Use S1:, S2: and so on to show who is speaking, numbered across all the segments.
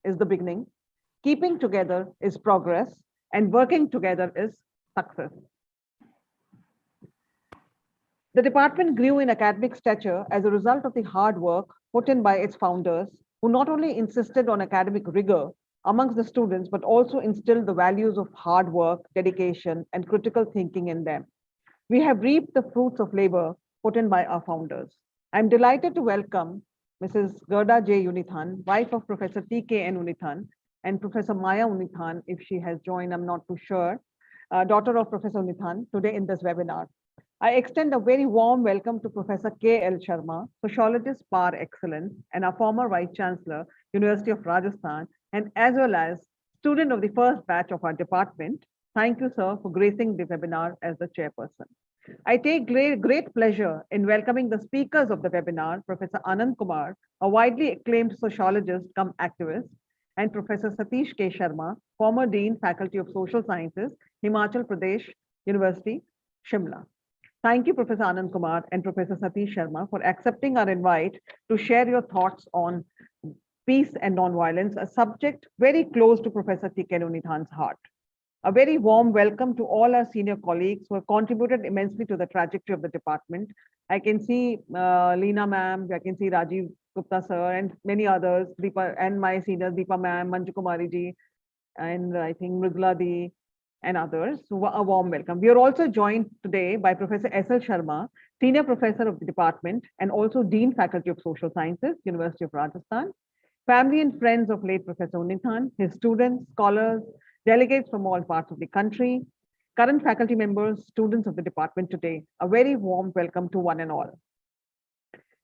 S1: is the beginning, keeping together is progress, and working together is success. The department grew in academic stature as a result of the hard work put in by its founders, who not only insisted on academic rigor amongst the students, but also instilled the values of hard work, dedication, and critical thinking in them. We have reaped the fruits of labor put in by our founders. I'm delighted to welcome Mrs. Gerda J. Unithan, wife of Professor T.K.N. Unithan, and Professor Maya Unithan, if she has joined, I'm not too sure, daughter of Professor Unithan, today in this webinar. I extend a very warm welcome to Professor K.L. Sharma, sociologist par excellence, and our former Vice Chancellor, University of Rajasthan, and as well as student of the first batch of our department. Thank you, sir, for gracing the webinar as the chairperson. I take great pleasure in welcoming the speakers of the webinar, Professor Anand Kumar, a widely acclaimed sociologist come activist, and Professor Satish K. Sharma, former Dean, Faculty of Social Sciences, Himachal Pradesh University, Shimla. Thank you, Professor Anand Kumar and Professor Satish Sharma, for accepting our invite to share your thoughts on peace and nonviolence, a subject very close to Professor T.K. Unithan's heart. A very warm welcome to all our senior colleagues who have contributed immensely to the trajectory of the department. I can see Leena ma'am, I can see Rajiv Gupta sir, and many others, Deepa, and my seniors, Deepa ma'am, Manju Kumari ji, and I think Mridula di, and others. So a warm welcome. We are also joined today by Professor S.L. Sharma, Senior Professor of the Department and also Dean Faculty of Social Sciences, University of Rajasthan. Family and friends of late Professor Unithan, his students, scholars, delegates from all parts of the country, current faculty members, students of the department today, a very warm welcome to one and all.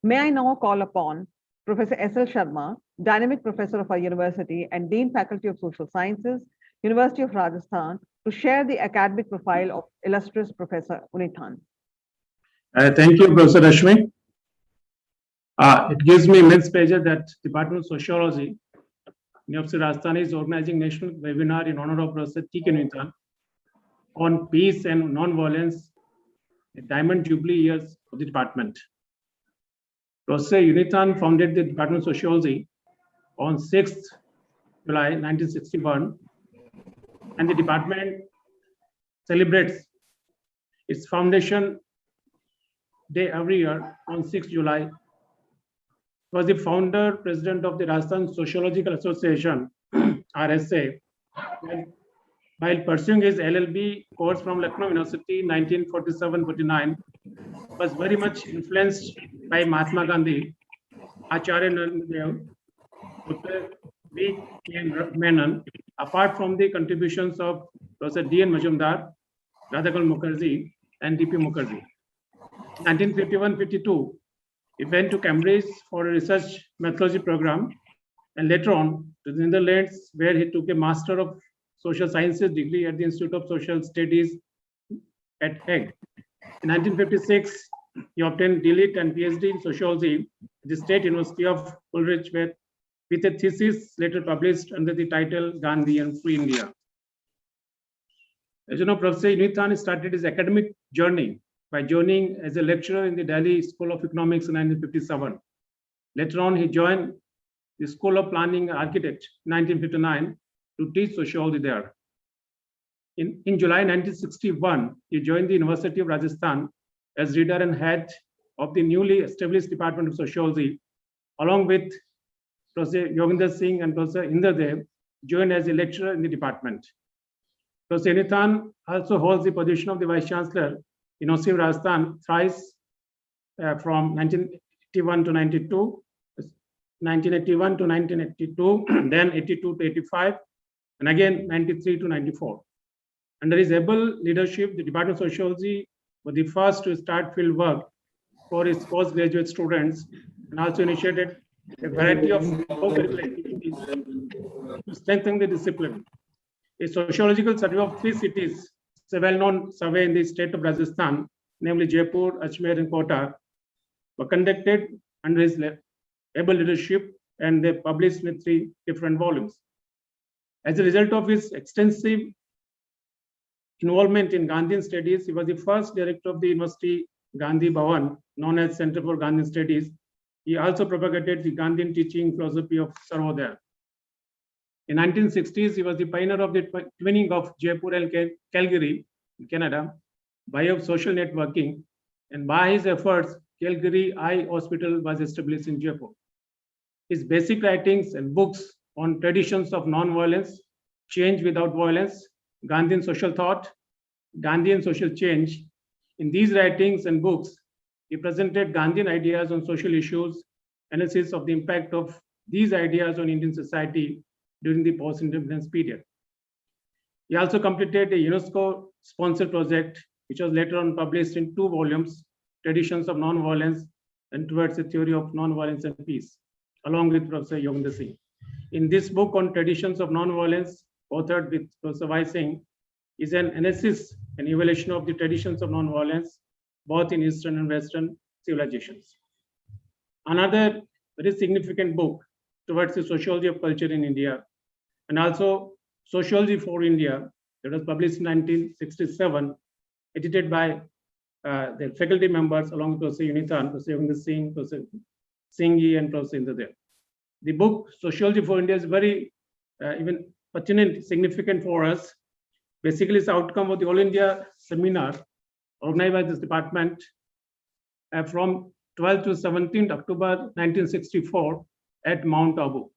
S1: May I now call upon Professor S.L. Sharma, Dynamic Professor of our university and Dean Faculty of Social Sciences, University of Rajasthan, to share the academic profile of illustrious Professor Unithan.
S2: Thank you, Professor Rashmi. It gives me immense pleasure that Department of Sociology, University of Rajasthan, is organizing national webinar in honor of Professor T.K. Unithan on peace and non-violence, the Diamond Jubilee years of the department. Professor Unithan founded the Department of Sociology on 6th July 1961, and the department celebrates its foundation day every year on 6th July. He was the founder, president of the Rajasthan Sociological Association, RSA, while pursuing his LLB course from Lucknow University in 1947-49, was very much influenced by Mahatma Gandhi, Acharya Narenadev, Dr. V. K. Menon, apart from the contributions of Professor D.N. Majumdar, Radhakal Mukherjee, and D.P. Mukherjee. In 1951-52, he went to Cambridge for a research methodology program, and later on to the Netherlands, where he took a Master of Social Sciences degree at the Institute of Social Studies at Hague. In 1956, he obtained DLitt and PhD in Sociology at the State University of Woolwich, with a thesis later published under the title Gandhi and Free India. As you know, Professor Unithan started his academic journey by joining as a lecturer in the Delhi School of Economics in 1957. Later on, he joined the School of Planning and Architect in 1959 to teach sociology there. In July 1961, he joined the University of Rajasthan as reader and head of the newly established Department of Sociology, along with Professor Yoginder Singh and Professor Inder Dev, joined as a lecturer in the department. Professor Unithan also holds the position of the Vice Chancellor in University of Rajasthan thrice from 1981 to 92, 1981 to 1982, then 82 to 85, and again 93 to 94. Under his able leadership, the Department of Sociology was the first to start field work for its postgraduate students, and also initiated a variety of co-curricular activities to strengthen the discipline. A sociological survey of 3 cities, it's a well-known survey in the state of Rajasthan, namely Jaipur, Ajmer, and Kota, were conducted under his able leadership, and they published in 3 different volumes. As a result of his extensive involvement in Gandhian studies, he was the first director of the University Gandhi Bhavan, known as Center for Gandhian Studies. He also propagated the Gandhian teaching philosophy of Sarvodaya. In 1960s, he was the pioneer of the twinning of Jaipur and Calgary in Canada by way of social networking, and by his efforts, Calgary Eye Hospital was established in Jaipur. His basic writings and books on traditions of non-violence, change without violence, Gandhian social thought, Gandhian social change. In these writings and books, he presented Gandhian ideas on social issues, analysis of the impact of these ideas on Indian society during the post-independence period. He also completed a UNESCO-sponsored project, which was later on published in 2 volumes, Traditions of Non-Violence and Towards a Theory of Non-Violence and Peace, along with Professor Yogendra Singh. In this book on Traditions of Non-Violence, authored with Professor Y. Singh, is an analysis and evaluation of the traditions of non-violence, both in Eastern and Western civilizations. Another very significant book towards the sociology of culture in India, and also Sociology for India, that was published in 1967, edited by the faculty members along with Professor Unithan, Professor Yogendra Singh, Professor Singhi, and Professor Indradev. The book Sociology for India is very even pertinent, significant for us. Basically, it's the outcome of the All India seminar organized by this department from 12th to 17th October 1964 at Mount Abu.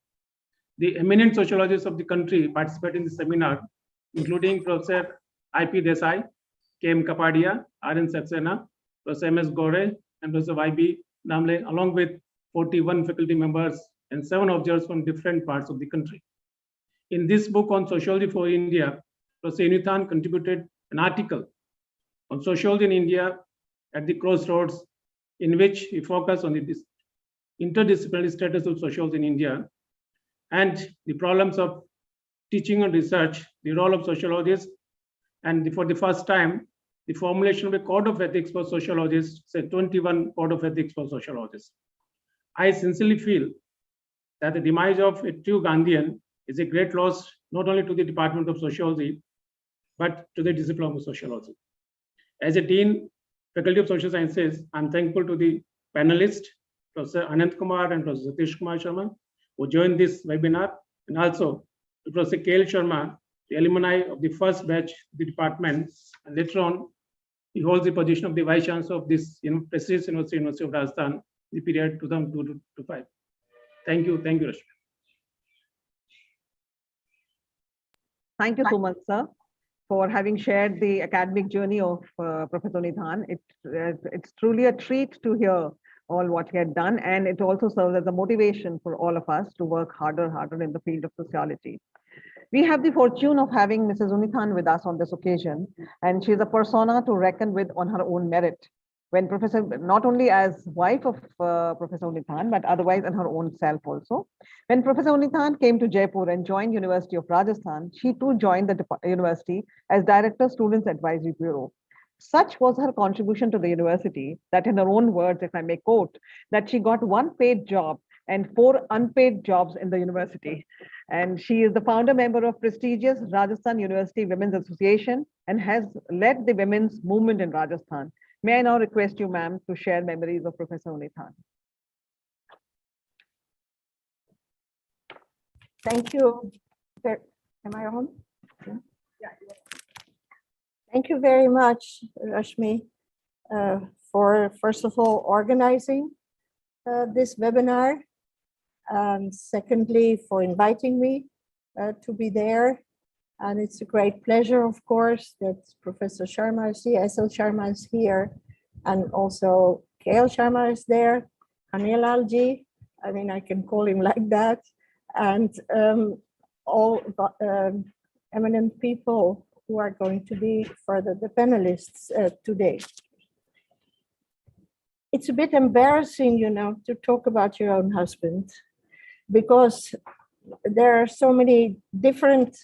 S2: The eminent sociologists of the country participated in the seminar, including Professor I.P. Desai, K.M. Kapadia, R.N. Saxena, Professor M.S. Gore, and Professor Y.B. Namle, along with 41 faculty members and 7 observers from different parts of the country. In this book on Sociology for India, Professor Unithan contributed an article on sociology in India at the crossroads, in which he focused on the interdisciplinary status of sociology in India and the problems of teaching and research, the role of sociologists, and for the first time, the formulation of a code of ethics for sociologists, say 21 code of ethics for sociologists. I sincerely feel that the demise of a true Gandhian is a great loss, not only to the Department of Sociology, but to the discipline of sociology. As a Dean, Faculty of Social Sciences, I'm thankful to the panelists, Professor Anant Kumar and Professor Satish Kumar Sharma, who joined this webinar, and also to Professor K.L. Sharma, the alumni of the first batch of the department, and later on, he holds the position of the Vice Chancellor of this prestigious University of Rajasthan, the period 2002 to 5. Thank you, Rashmi.
S1: Thank you so much, sir, for having shared the academic journey of Professor Nithan. It's truly a treat to hear all what he had done, and it also serves as a motivation for all of us to work harder in the field of sociology. We have the fortune of having Mrs. Unithan with us on this occasion, and she is a persona to reckon with on her own merit. When Professor, not only as wife of Professor Unithan, but otherwise in her own self also. When Professor Unithan came to Jaipur and joined University of Rajasthan, she too joined the university as Director Students Advisory Bureau. Such was her contribution to the university that, in her own words, if I may quote, that she got 1 paid job and 4 unpaid jobs in the university. And she is the founder member of prestigious Rajasthan University Women's Association and has led the women's movement in Rajasthan. May I now request you, ma'am, to share memories of Professor Unithan.
S3: Thank you. Am I on?
S1: Yeah.
S3: Thank you very much, Rashmi, for first of all organizing this webinar, and secondly for inviting me to be there. And it's a great pleasure, of course, that Professor Sharma is here, SL Sharma is here, and also KL Sharma is there, Anilalji, I mean, I can call him like that, and all eminent people who are going to be further the panelists today. It's a bit embarrassing, you know, to talk about your own husband, because there are so many different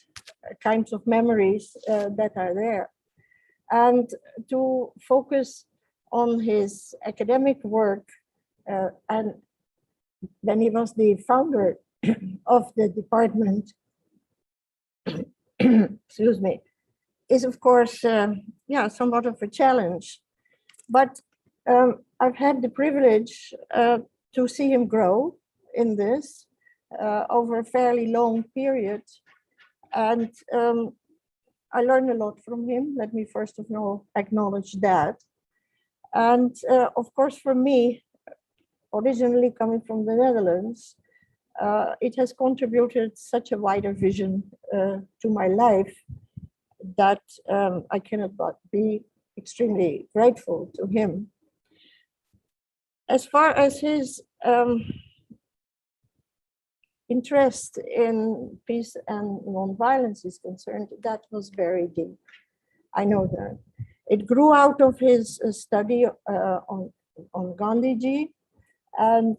S3: kinds of memories that are there. And to focus on his academic work, and then he was the founder of the department, excuse me, is of course, yeah, somewhat of a challenge. But I've had the privilege to see him grow in this, over a fairly long period. And I learned a lot from him. Let me first of all acknowledge that. And of course, for me, originally coming from the Netherlands, it has contributed such a wider vision to my life that I cannot but be extremely grateful to him. As far as his interest in peace and nonviolence is concerned, that was very deep. I know that. It grew out of his study on Gandhiji, and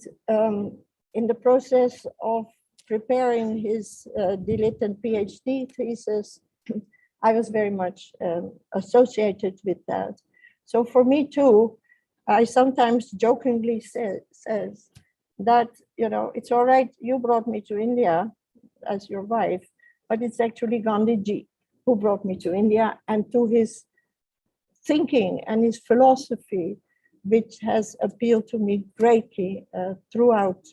S3: in the process of preparing his DLit and PhD thesis, I was very much associated with that. So for me too, I sometimes jokingly says that, you know, it's all right, you brought me to India as your wife, but it's actually Gandhiji who brought me to India, and to his thinking and his philosophy, which has appealed to me greatly throughout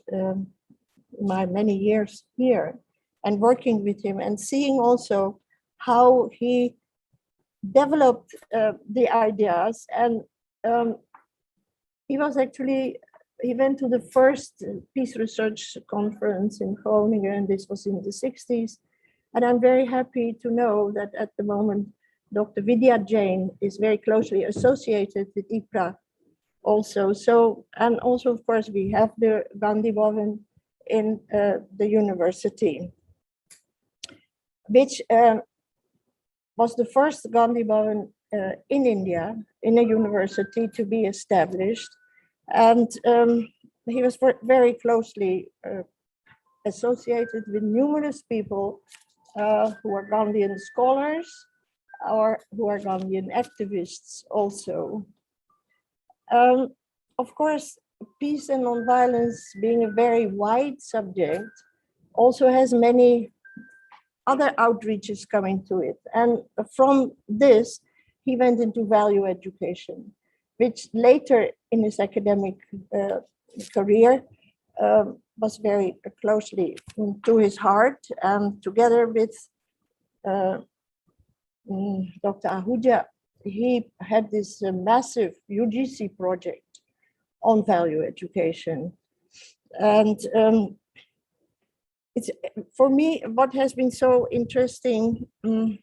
S3: my many years here and working with him, and seeing also how he developed the ideas. And he went to the first peace research conference in Groningen, and this was in the 60s. And I'm very happy to know that at the moment, Dr. Vidya Jain is very closely associated with IPRA also. So, and also, of course, we have the Gandhi Bhavan in the university, which was the first Gandhi Bhavan in India, in a university to be established. And he was very closely associated with numerous people who are Gandhian scholars or who are Gandhian activists also. Of course, peace and nonviolence being a very wide subject also has many other outreaches coming to it. And from this, he went into value education, which later in his academic career was very closely to his heart. And together with Dr. Ahuja, he had this massive UGC project on value education. And it's, for me, what has been so interesting in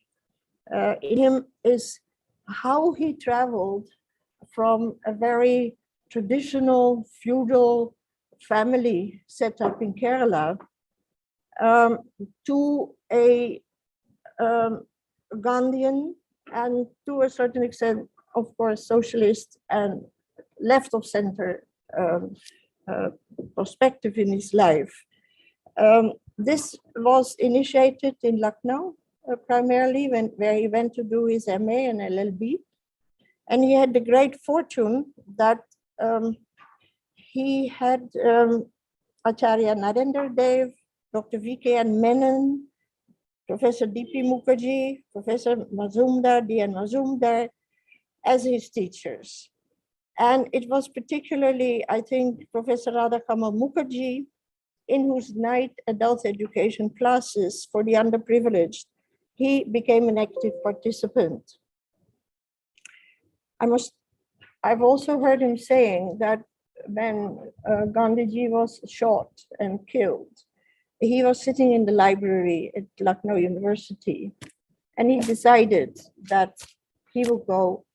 S3: him is how he traveled from a very traditional feudal family set up in Kerala to a Gandhian, and to a certain extent, of course, socialist and left of center perspective in his life. This was initiated in Lucknow primarily, where he went to do his MA and LLB. And he had the great fortune that he had Acharya Narendra Dev, Dr. V.K.N. Menon, Professor D.P. Mukherjee, Professor Mazumdar, D.N. Mazumdar, as his teachers. And it was particularly, I think, Professor Radhakamal Mukherjee, in whose night adult education classes for the underprivileged, he became an active participant. I've also heard him saying that when Gandhiji was shot and killed, he was sitting in the library at Lucknow University, and he decided that he will go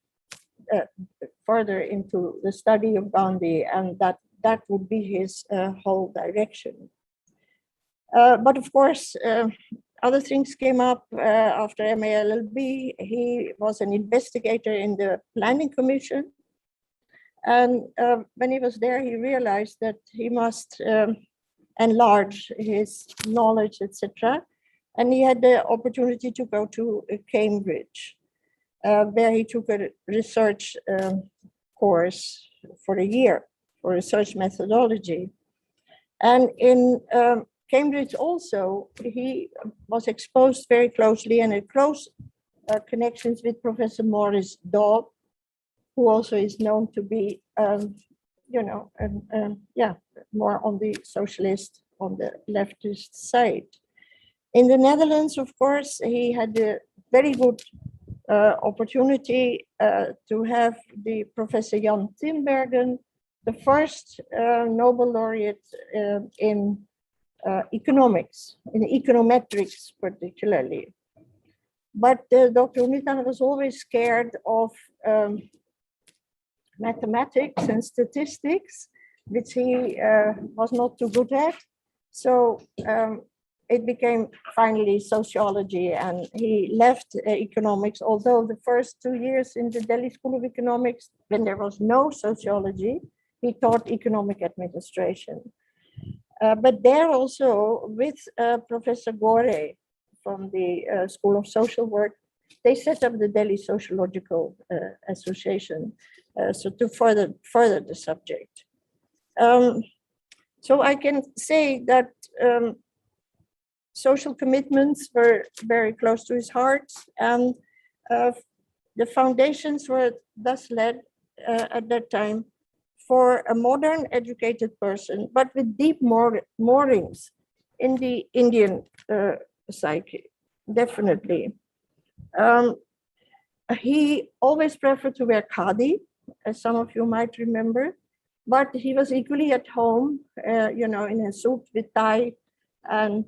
S3: further into the study of Gandhi, and that would be his whole direction. But of course, other things came up after MALLB. He was an investigator in the Planning Commission. And when he was there, he realized that he must enlarge his knowledge, etc. And he had the opportunity to go to Cambridge, where he took a research course for a year for research methodology. And in Cambridge also, he was exposed very closely and had close connections with Professor Maurice Daub, who also is known to be, more on the socialist on the leftist side. In the Netherlands, of course, he had a very good opportunity to have the Professor Jan Tinbergen, the first Nobel laureate in economics, in econometrics particularly. But Dr. Unitana was always scared of mathematics and statistics, which he was not too good at. So it became finally sociology, and he left economics, although the first 2 years in the Delhi School of Economics, when there was no sociology, he taught economic administration. But there also with Professor Gore from the School of Social Work, they set up the Delhi Sociological Association, so to further the subject. So I can say that social commitments were very close to his heart, and the foundations were thus led at that time for a modern educated person, but with deep moorings in the Indian psyche, definitely. He always preferred to wear khadi, as some of you might remember, but he was equally at home, in a suit with tie. And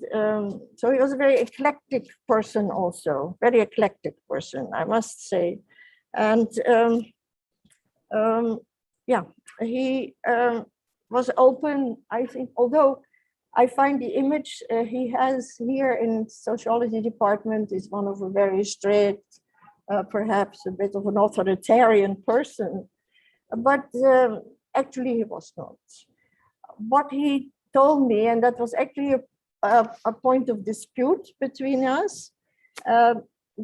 S3: so he was a very eclectic person also, very eclectic person, I must say. And he was open, I think, although I find the image he has here in sociology department is one of a very strict, perhaps a bit of an authoritarian person, but actually he was not. What he told me, and that was actually a point of dispute between us,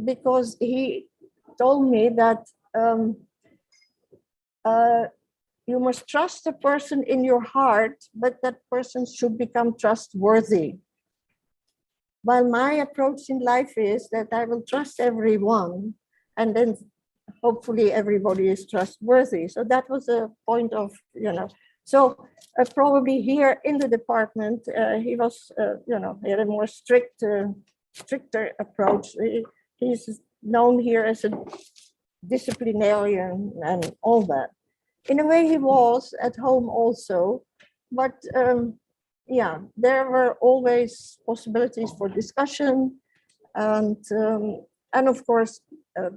S3: because he told me that you must trust a person in your heart, but that person should become trustworthy. While my approach in life is that I will trust everyone, and then hopefully everybody is trustworthy. So that was a point of, so probably here in the department, he was, he had a more stricter approach. He's known here as a disciplinarian and all that. In a way, he was at home also, but there were always possibilities for discussion, and of course,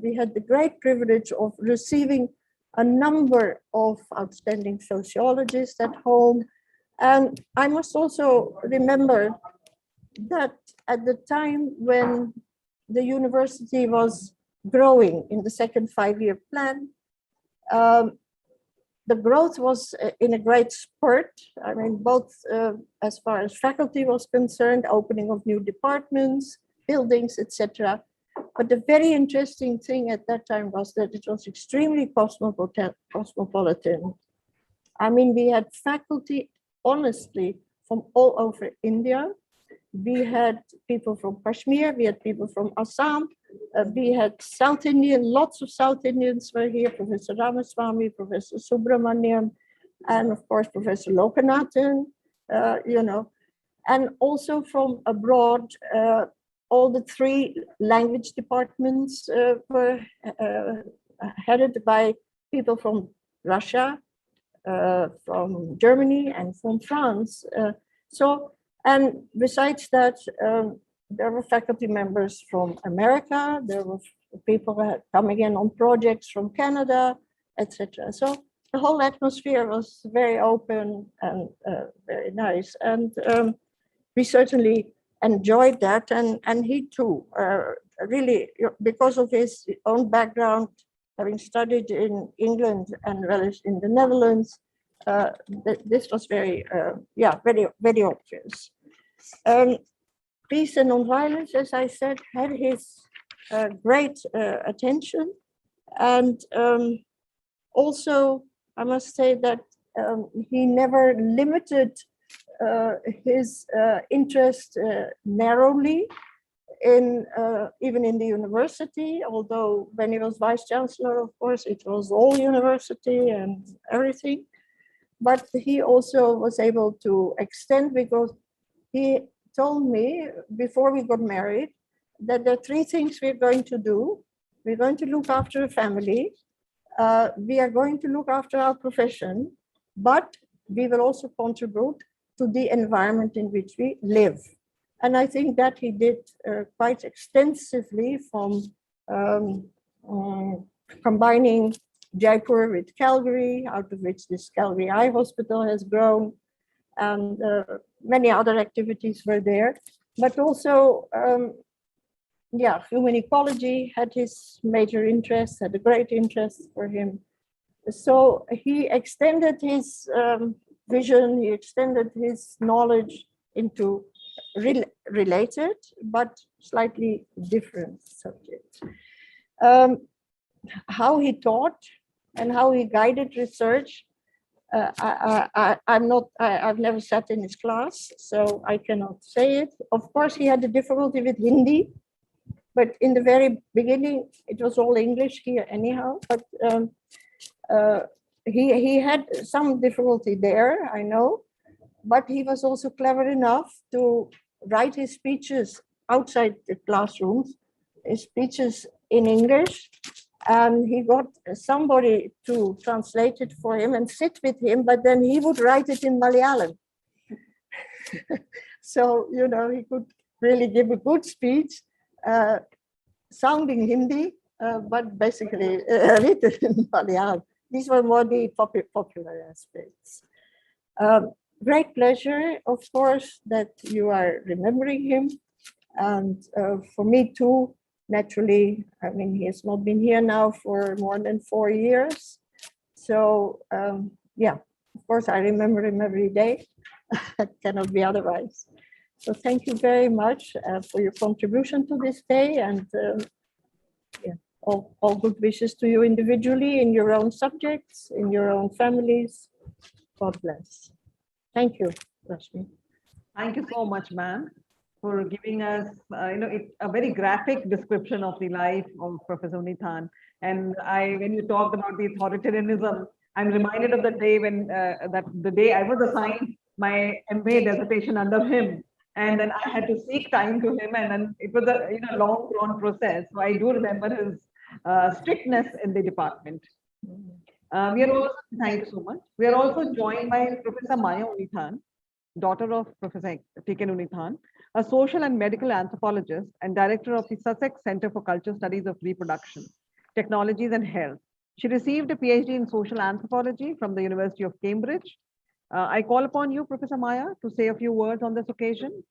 S3: we had the great privilege of receiving a number of outstanding sociologists at home. And I must also remember that at the time when the university was growing in the second 5-year plan, the growth was in a great spurt. I mean, both as far as faculty was concerned, opening of new departments, buildings, etc. But the very interesting thing at that time was that it was extremely cosmopolitan. I mean, we had faculty, honestly, from all over India. We had people from Kashmir, we had people from Assam, we had South Indian, lots of South Indians were here, Professor Ramaswamy, Professor Subramaniam, and of course, Professor Lokanathan, and also from abroad, all the 3 language departments were headed by people from Russia, from Germany, and from France. And besides that, there were faculty members from America, there were people coming in on projects from Canada, etc. So the whole atmosphere was very open and very nice. And we certainly enjoyed that. And he too, really, because of his own background, having studied in England and well as in the Netherlands, this was very, very, very obvious. Peace and nonviolence, as I said, had his great attention. And also, I must say that he never limited his interest narrowly in even in the university, although when he was vice chancellor, of course, it was all university and everything. But he also was able to extend, because he told me before we got married that there are three things we're going to do. We're going to look after a family. We are going to look after our profession, but we will also contribute to the environment in which we live. And I think that he did quite extensively, from combining Jaipur with Calgary, out of which this Calgary Eye Hospital has grown, and many other activities were there. But also, yeah, human ecology had his major interest, had a great interest for him. So he extended his vision, he extended his knowledge into related but slightly different subjects. How he taught and how he guided research, I've never sat in his class, so I cannot say it. Of course, he had a difficulty with Hindi, but in the very beginning, it was all English here anyhow. But he had some difficulty there, I know. But he was also clever enough to write his speeches outside the classrooms, his speeches in English. And he got somebody to translate it for him and sit with him, but then he would write it in Malayalam. So, you know, he could really give a good speech, sounding Hindi, but basically written in Malayalam. These were more the popular aspects. Great pleasure, of course, that you are remembering him. And for me too, naturally, I mean, he has not been here now for more than 4 years. So yeah, of course, I remember him every day. It cannot be otherwise. So thank you very much for your contribution to this day, and yeah, all good wishes to you individually in your own subjects, in your own families. God bless. Thank you, Rashmi.
S1: Thank you so much, ma'am, for giving us, a very graphic description of the life of Professor Unithan. And when you talked about the authoritarianism, I'm reminded of the day when the day I was assigned my MA dissertation under him, and then I had to seek time to him, and then it was a long drawn process. So I do remember his strictness in the department. We are also, thank you so much. We are also joined by Professor Maya Unithan, daughter of Professor T.K. Unithan, a social and medical anthropologist and director of the Sussex Center for Cultural Studies of Reproduction, Technologies and Health. She received a PhD in social anthropology from the University of Cambridge. I call upon you, Professor Maya, to say a few words on this occasion.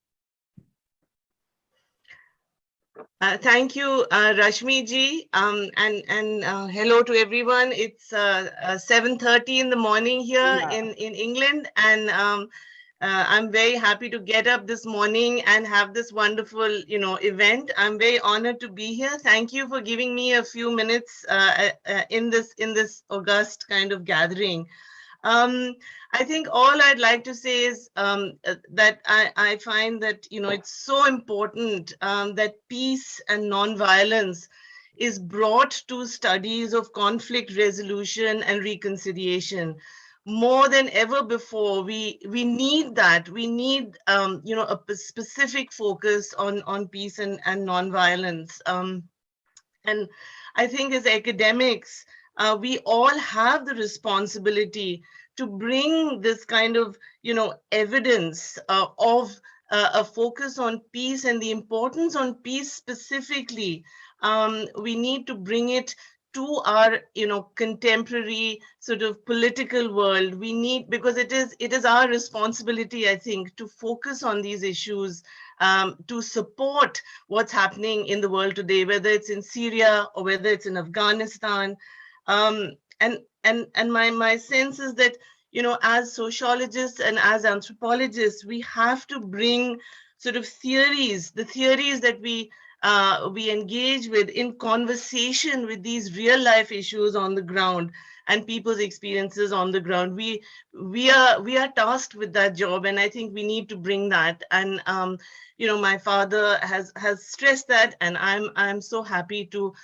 S4: Thank you, Rashmi ji, and hello to everyone. It's 7:30 in the morning here in England, and I'm very happy to get up this morning and have this wonderful, event. I'm very honored to be here. Thank you for giving me a few minutes in this august kind of gathering. I think all I'd like to say is that I find that, it's so important that peace and nonviolence is brought to studies of conflict resolution and reconciliation. More than ever before, we need that. We need, a specific focus on peace and nonviolence. And I think as academics, we all have the responsibility to bring this kind of, evidence of a focus on peace and the importance on peace specifically. We need to bring it to our, contemporary sort of political world. We need, because it is our responsibility, I think, to focus on these issues, to support what's happening in the world today, whether it's in Syria or whether it's in Afghanistan. And my sense is that, as sociologists and as anthropologists, we have to bring sort of theories, the theories that we engage with in conversation with these real life issues on the ground and people's experiences on the ground. We are tasked with that job, and I think we need to bring that. And my father has stressed that, and I'm so happy to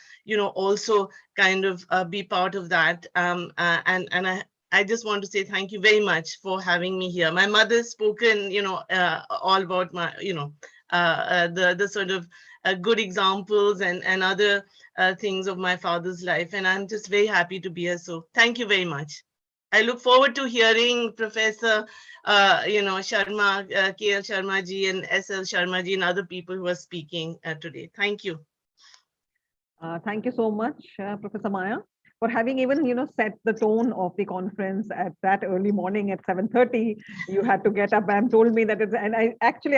S4: also kind of be part of that. And I just want to say thank you very much for having me here. My mother's spoken, all about my, the sort of good examples and other things of my father's life. And I'm just very happy to be here. So thank you very much. I look forward to hearing Professor, Sharma, KL Sharma ji and SL Sharma ji and other people who are speaking today. Thank you.
S1: Thank you so much, Professor Maya, for having even set the tone of the conference at that early morning at 7:30. You had to get up and told me that it's, and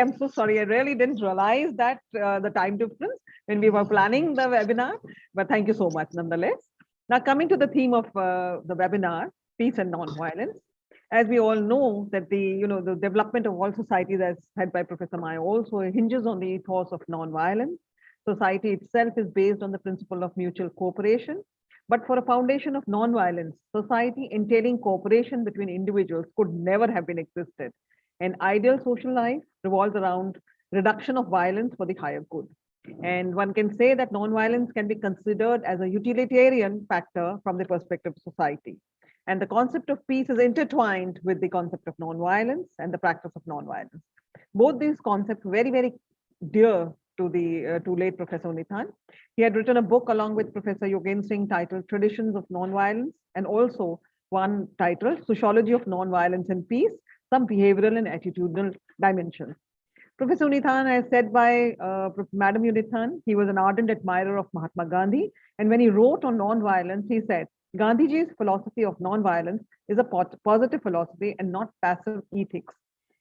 S1: I'm so sorry. I really didn't realize that the time difference when we were planning the webinar, but thank you so much nonetheless. Now coming to the theme of the webinar, peace and non-violence. As we all know that the development of all societies, as said by Professor Maya, also hinges on the ethos of non-violence. Society itself is based on the principle of mutual cooperation. But for a foundation of non-violence, society entailing cooperation between individuals could never have been existed. An ideal social life revolves around reduction of violence for the higher good. And one can say that non-violence can be considered as a utilitarian factor from the perspective of society. And the concept of peace is intertwined with the concept of non-violence and the practice of non-violence. Both these concepts very, very dear to the late Professor Unithan. He had written a book along with Professor Yogen Singh titled Traditions of Nonviolence, and also one titled Sociology of Nonviolence and Peace, Some Behavioral and Attitudinal Dimensions. Professor Unithan, as said by Madam Unithan, he was an ardent admirer of Mahatma Gandhi. And when he wrote on nonviolence, he said, Gandhiji's philosophy of nonviolence is a positive philosophy and not passive ethics.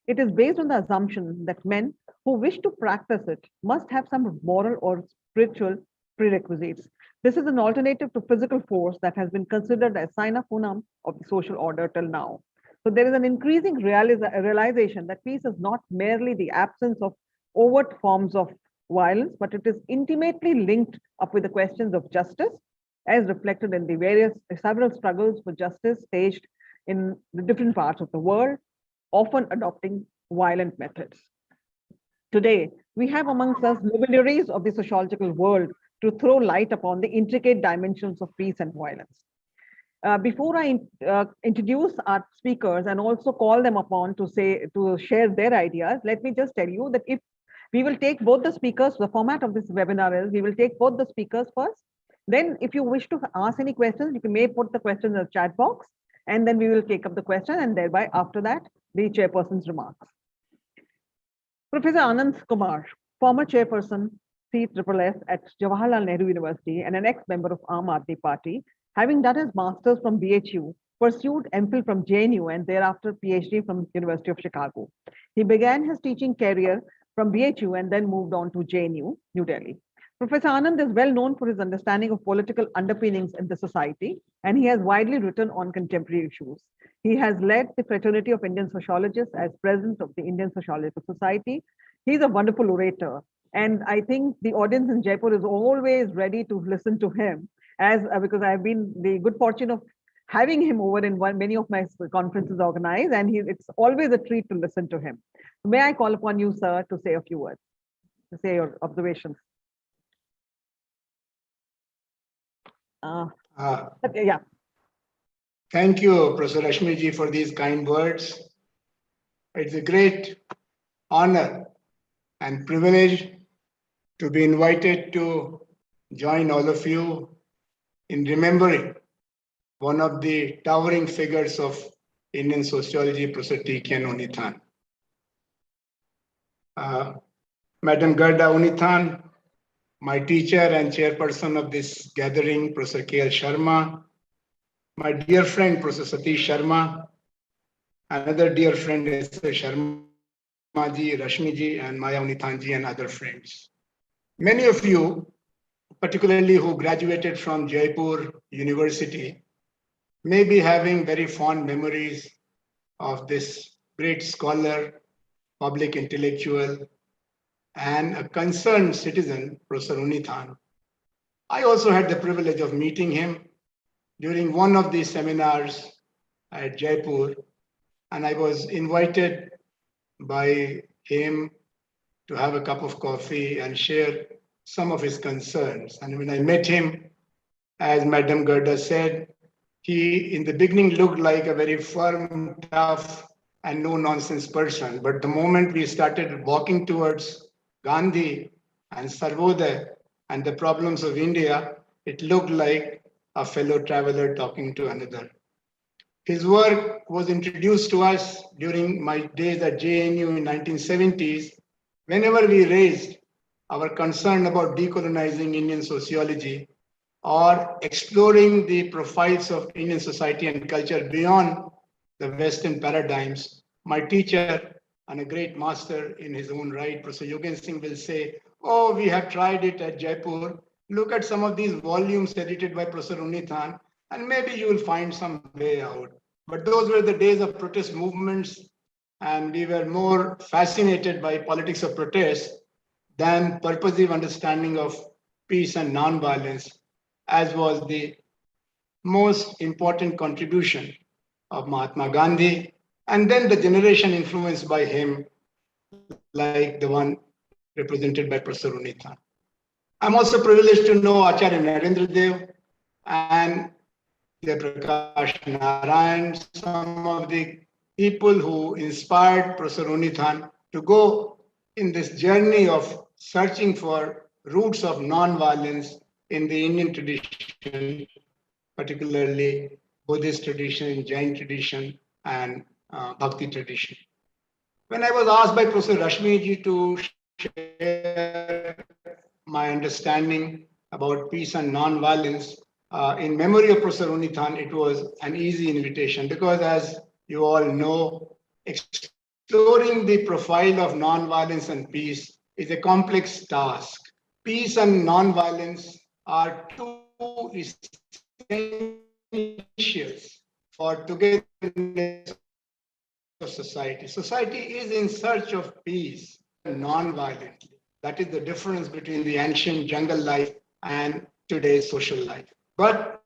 S1: It is based on the assumption that men who wish to practice it must have some moral or spiritual prerequisites. This is an alternative to physical force that has been considered as sine qua non of the social order till now. So there is an increasing realization that peace is not merely the absence of overt forms of violence, but it is intimately linked up with the questions of justice, as reflected in the several struggles for justice staged in the different parts of the world, often adopting violent methods. Today, we have amongst us luminaries of the sociological world to throw light upon the intricate dimensions of peace and violence. Before I introduce our speakers and also call them upon to share their ideas, let me just tell you that if we will take both the speakers, the format of this webinar is we will take both the speakers first. Then if you wish to ask any questions, you may put the question in the chat box, and then we will take up the question, and thereby after that, the chairperson's remarks. Professor Anand Kumar, former chairperson, CSSS at Jawaharlal Nehru University and an ex-member of Aam Aadmi Party, having done his master's from BHU, pursued MPhil from JNU and thereafter PhD from University of Chicago. He began his teaching career from BHU and then moved on to JNU, New Delhi. Professor Anand is well known for his understanding of political underpinnings in the society, and he has widely written on contemporary issues. He has led the Fraternity of Indian Sociologists as president of the Indian Sociological Society. He's a wonderful orator, and I think the audience in Jaipur is always ready to listen to him, because I've been the good fortune of having him over in many of my conferences organized, and it's always a treat to listen to him. May I call upon you, sir, to say a few words, to say your observations. Yeah.
S5: Thank you, Professor Rashmi ji, for these kind words. It's a great honor and privilege to be invited to join all of you in remembering one of the towering figures of Indian sociology, Professor T.K. Unithan. Madam Garda Unithan, my teacher and chairperson of this gathering, Professor K.L. Sharma, my dear friend, Professor Satish Sharma, another dear friend, Sr. Sharma ji, Rashmi ji, and Maya Unithan ji, and other friends. Many of you, particularly who graduated from Jaipur University, may be having very fond memories of this great scholar, public intellectual, and a concerned citizen, Professor Unithan. I also had the privilege of meeting him during one of these seminars at Jaipur, and I was invited by him to have a cup of coffee and share some of his concerns. And when I met him, as Madam Garda said, He, in the beginning, looked like a very firm, tough, and no-nonsense person. But the moment we started walking towards Gandhi and Sarvodaya and the problems of India, it looked like a fellow traveler talking to another. His work was introduced to us during my days at JNU in 1970s. Whenever we raised our concern about decolonizing Indian sociology or exploring the profiles of Indian society and culture beyond the Western paradigms, my teacher and a great master in his own right, Professor Yogen Singh, will say, "Oh, we have tried it at Jaipur. Look at some of these volumes edited by Professor Unithan, and maybe you will find some way out." But those were the days of protest movements, and we were more fascinated by politics of protest than purposive understanding of peace and nonviolence, as was the most important contribution of Mahatma Gandhi, and then the generation influenced by him, like the one represented by Professor Unithan. I'm also privileged to know Acharya Narendra Dev and Prakash Narayan, some of the people who inspired Professor Unithan to go in this journey of searching for roots of non-violence in the Indian tradition, particularly Buddhist tradition, Jain tradition, and Bhakti tradition. When I was asked by Professor Rashmi ji to share my understanding about peace and non-violence, in memory of Professor Unithan, it was an easy invitation because, as you all know, exploring the profile of non-violence and peace is a complex task. Peace and non-violence are two essentials for togetherness of society. Society is in search of peace non-violently. That is the difference between the ancient jungle life and today's social life. But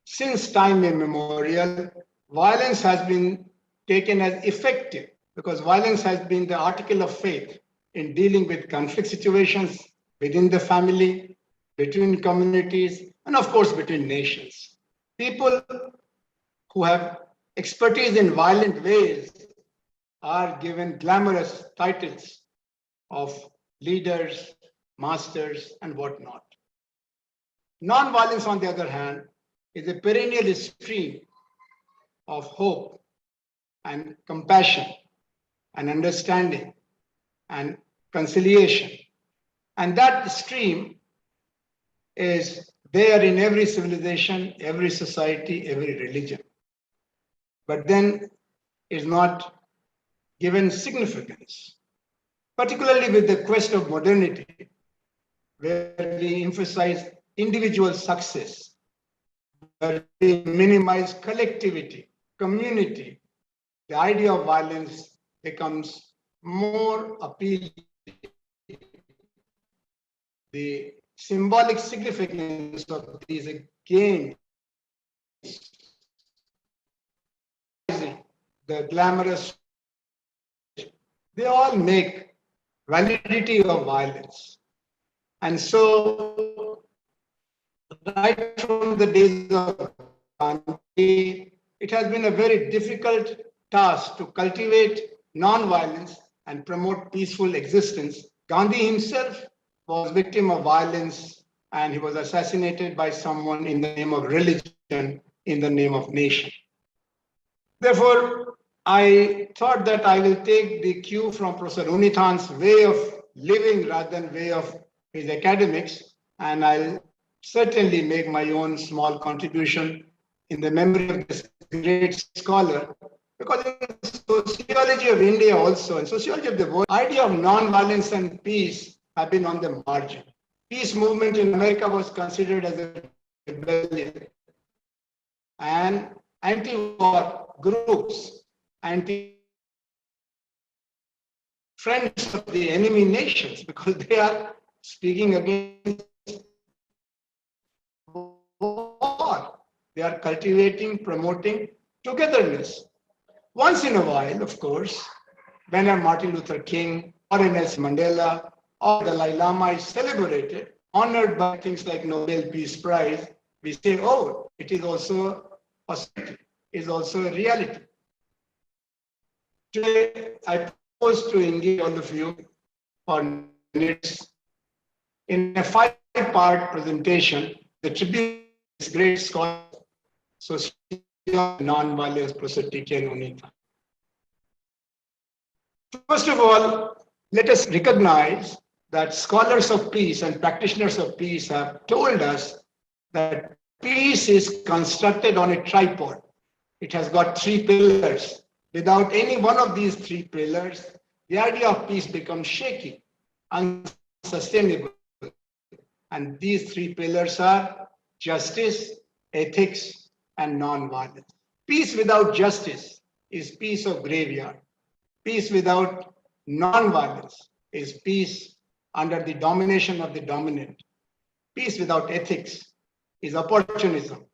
S5: since time immemorial, violence has been taken as effective because violence has been the article of faith in dealing with conflict situations within the family, between communities, and of course, between nations. People who have expertise in violent ways are given glamorous titles of leaders, masters, and whatnot. Non-violence, on the other hand, is a perennial stream of hope and compassion and understanding and conciliation. And that stream is there in every civilization, every society, every religion. But then is not given significance, particularly with the quest of modernity, where we emphasize individual success, where we minimize collectivity, community. The idea of violence becomes more appealing. The symbolic significance of these gains, the glamorous, they all make validity of violence. And so, right from the days of Gandhi, it has been a very difficult task to cultivate non-violence and promote peaceful existence. Gandhi himself was victim of violence and he was assassinated by someone in the name of religion, in the name of nation. Therefore, I thought that I will take the cue from Professor Unithan's way of living rather than way of his academics, and I'll certainly make my own small contribution in the memory of this great scholar, because in sociology of India also, and sociology of the world, idea of non-violence and peace have been on the margin. Peace movement in America was considered as a rebellion, and anti-war groups, friends of the enemy nations, because they are speaking against war. They are cultivating, promoting togetherness. Once in a while, of course, when a Martin Luther King or a Nelson Mandela or the Dalai Lama is celebrated, honored by things like Nobel Peace Prize, we say, oh, it is also a possibility, is also a reality. Today, I propose to engage all of you for minutes in a 5-part presentation, the tribute of this great scholar, Sociology of Nonviolence, Professor T.K. Unithan. First of all, let us recognize that scholars of peace and practitioners of peace have told us that peace is constructed on a tripod. It has got 3 pillars. Without any one of these 3 pillars, the idea of peace becomes shaky, unsustainable. And these 3 pillars are justice, ethics, and non-violence. Peace without justice is peace of graveyard. Peace without non-violence is peace under the domination of the dominant. Peace without ethics is opportunism,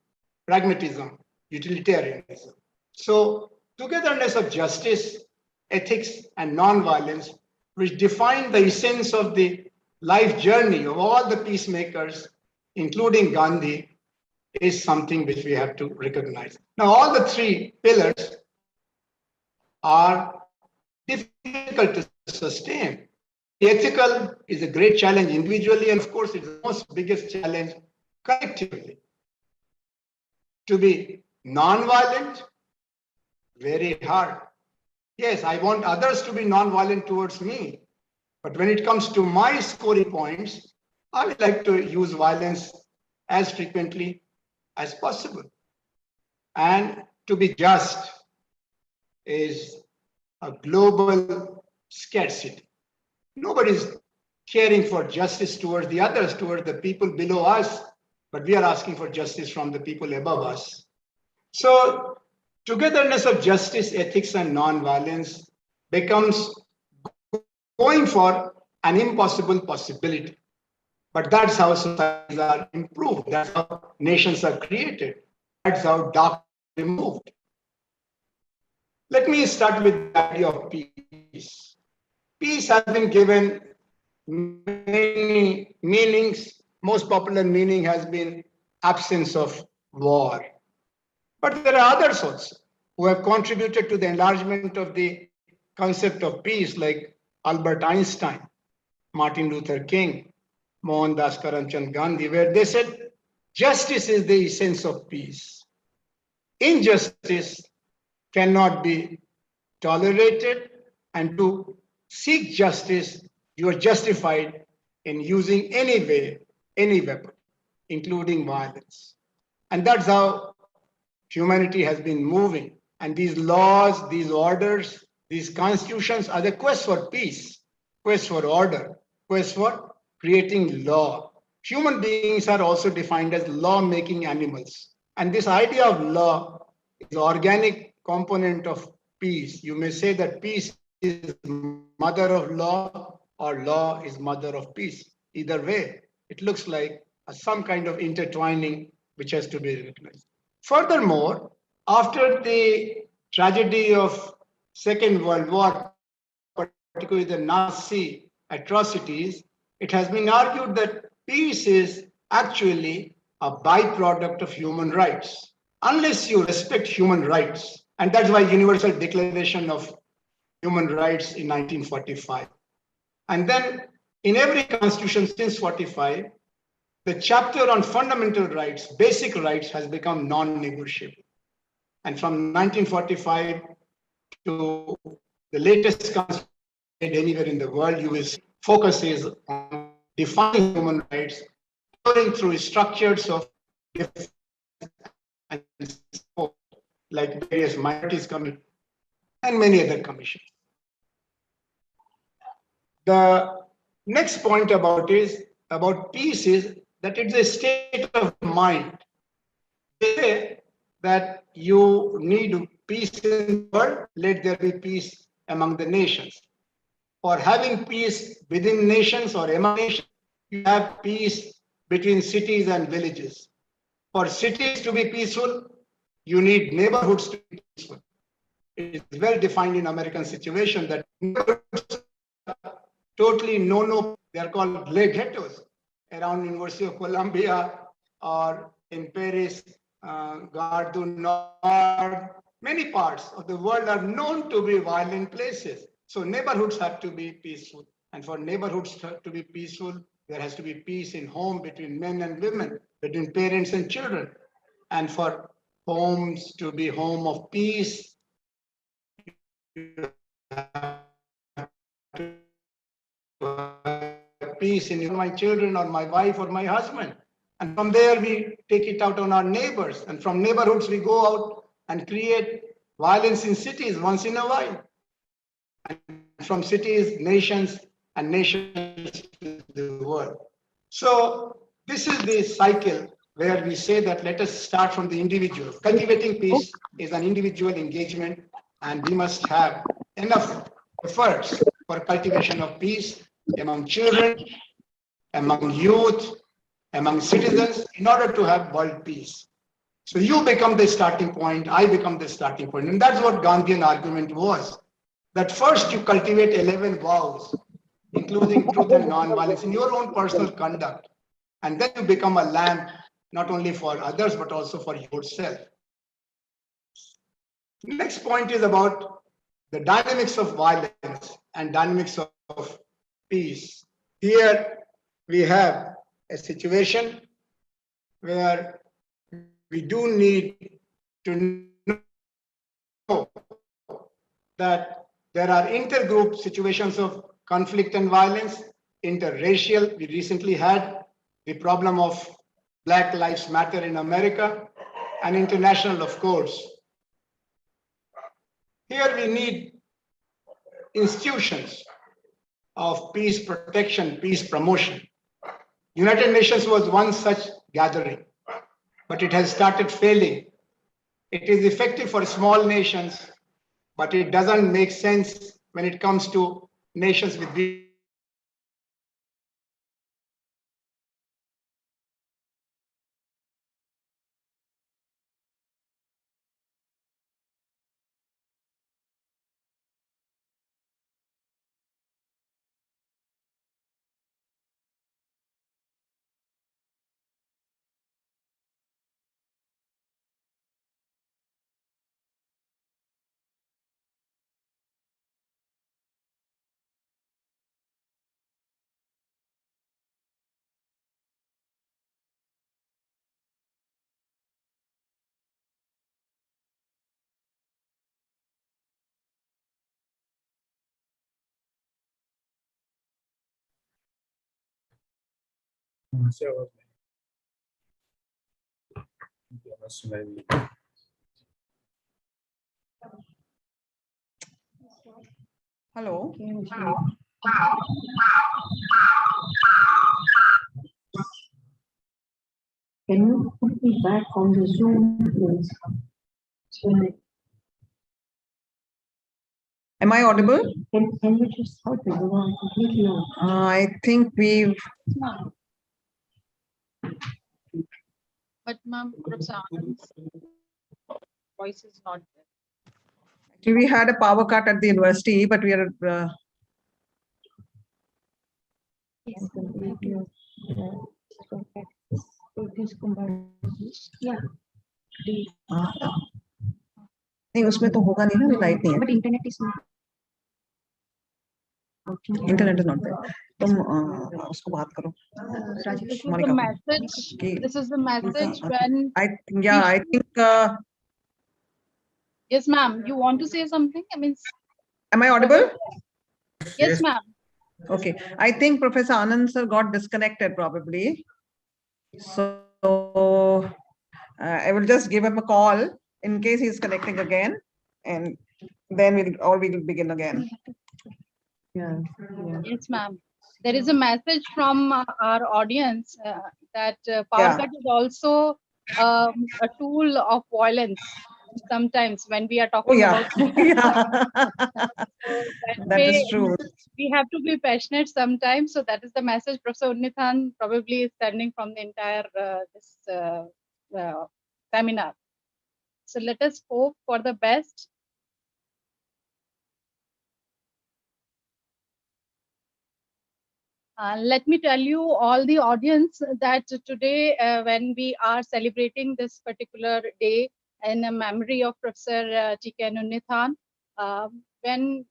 S5: pragmatism, utilitarianism. So togetherness of justice, ethics, and non-violence, which define the essence of the life journey of all the peacemakers, including Gandhi, is something which we have to recognize. Now, all the 3 pillars are difficult to sustain. Ethical is a great challenge individually, and of course, it's the most biggest challenge collectively. To be non-violent, very hard. Yes, I want others to be non-violent towards me, but when it comes to my scoring points, I would like to use violence as frequently as possible. And to be just is a global scarcity. Nobody's caring for justice towards the others, towards the people below us, but we are asking for justice from the people above us. So togetherness of justice, ethics, and non-violence becomes going for an impossible possibility. But that's how societies are improved. That's how nations are created. That's how darkness is removed. Let me start with the idea of peace. Peace has been given many meanings. Most popular meaning has been absence of war. But there are others also who have contributed to the enlargement of the concept of peace, like Albert Einstein, Martin Luther King, Mohandas Karamchand Gandhi, where they said justice is the essence of peace. Injustice cannot be tolerated, and to seek justice, you are justified in using any way, any weapon, including violence. And that's how humanity has been moving. And these laws, these orders, these constitutions are the quest for peace, quest for order, quest for creating law. Human beings are also defined as law-making animals. And this idea of law is organic component of peace. You may say that peace is mother of law or law is mother of peace. Either way, it looks like some kind of intertwining which has to be recognized. Furthermore, after the tragedy of Second World War, particularly the Nazi atrocities, it has been argued that peace is actually a byproduct of human rights. Unless you respect human rights, and that's why Universal Declaration of Human Rights in 1945. And then in every constitution since 45, the chapter on fundamental rights, basic rights, has become non-negotiable. And from 1945 to the latest constitution anywhere in the world, you will see focuses on defining human rights, going through structures of defense and support, like various minorities commission and many other commissions. The next point about peace is that it's a state of mind. They say that you need peace in the world, let there be peace among the nations. For having peace within nations or among nations, you have peace between cities and villages. For cities to be peaceful, you need neighborhoods to be peaceful. It is well defined in American situation that neighborhoods are totally no, they are called ghettos around University of Columbia or in Paris, Gare du Nord, many parts of the world are known to be violent places. So neighborhoods have to be peaceful. And for neighborhoods to be peaceful, there has to be peace in home between men and women, between parents and children. And for homes to be home of peace, peace in my children or my wife or my husband. And from there, we take it out on our neighbors. And from neighborhoods, we go out and create violence in cities once in a while. And from cities, nations, and nations to the world. So this is the cycle where we say that let us start from the individual. Cultivating peace is an individual engagement, and we must have enough efforts for cultivation of peace among children, among youth, among citizens, in order to have world peace. So you become the starting point, I become the starting point. And that's what Gandhian argument was, that first you cultivate 11 vows, including truth and non-violence in your own personal conduct. And then you become a lamp, not only for others, but also for yourself. Next point is about the dynamics of violence and dynamics of peace. Here we have a situation where we do need to know that there are intergroup situations of conflict and violence, interracial. We recently had the problem of Black Lives Matter in America, and international, of course. Here we need institutions of peace protection, peace promotion. United Nations was one such gathering, but it has started failing. It is effective for small nations, but it doesn't make sense when it comes to nations with big.
S1: Hello.
S6: Can you put me back on the Zoom, please?
S1: Am I audible?
S6: Can you just help me? You know, I'm completely on.
S1: I think we've.
S7: But ma'am, Professor Anand's voice is not there.
S1: Actually, we had a power cut at the university, but we are.
S6: I'm completely on. So please come back. Yeah.
S1: नहीं उसमें तो होगा नहीं ना light नहीं
S6: But internet is not.
S1: है internet is not there तुम उसको बात करो
S6: Rajesh.
S7: The message. This is the message when.
S1: I think
S7: Yes, ma'am. You want to say something? I mean.
S1: am I audible?
S7: Yes, ma'am.
S1: Okay, I think Professor Anand sir got disconnected probably. So I will just give him a call in case he's connecting again, and then we'll begin again.
S6: Yeah.
S7: Yes, ma'am. There is a message from our audience that power cut is also a tool of violence. Sometimes when we are talking about.
S1: That is true.
S7: We have to be passionate sometimes. So that is the message Professor Unnithan probably is sending from the entire seminar. So let us hope for the best. Let me tell you, all the audience, that today, when we are celebrating this particular day in memory of Professor T.K. Nunithan, when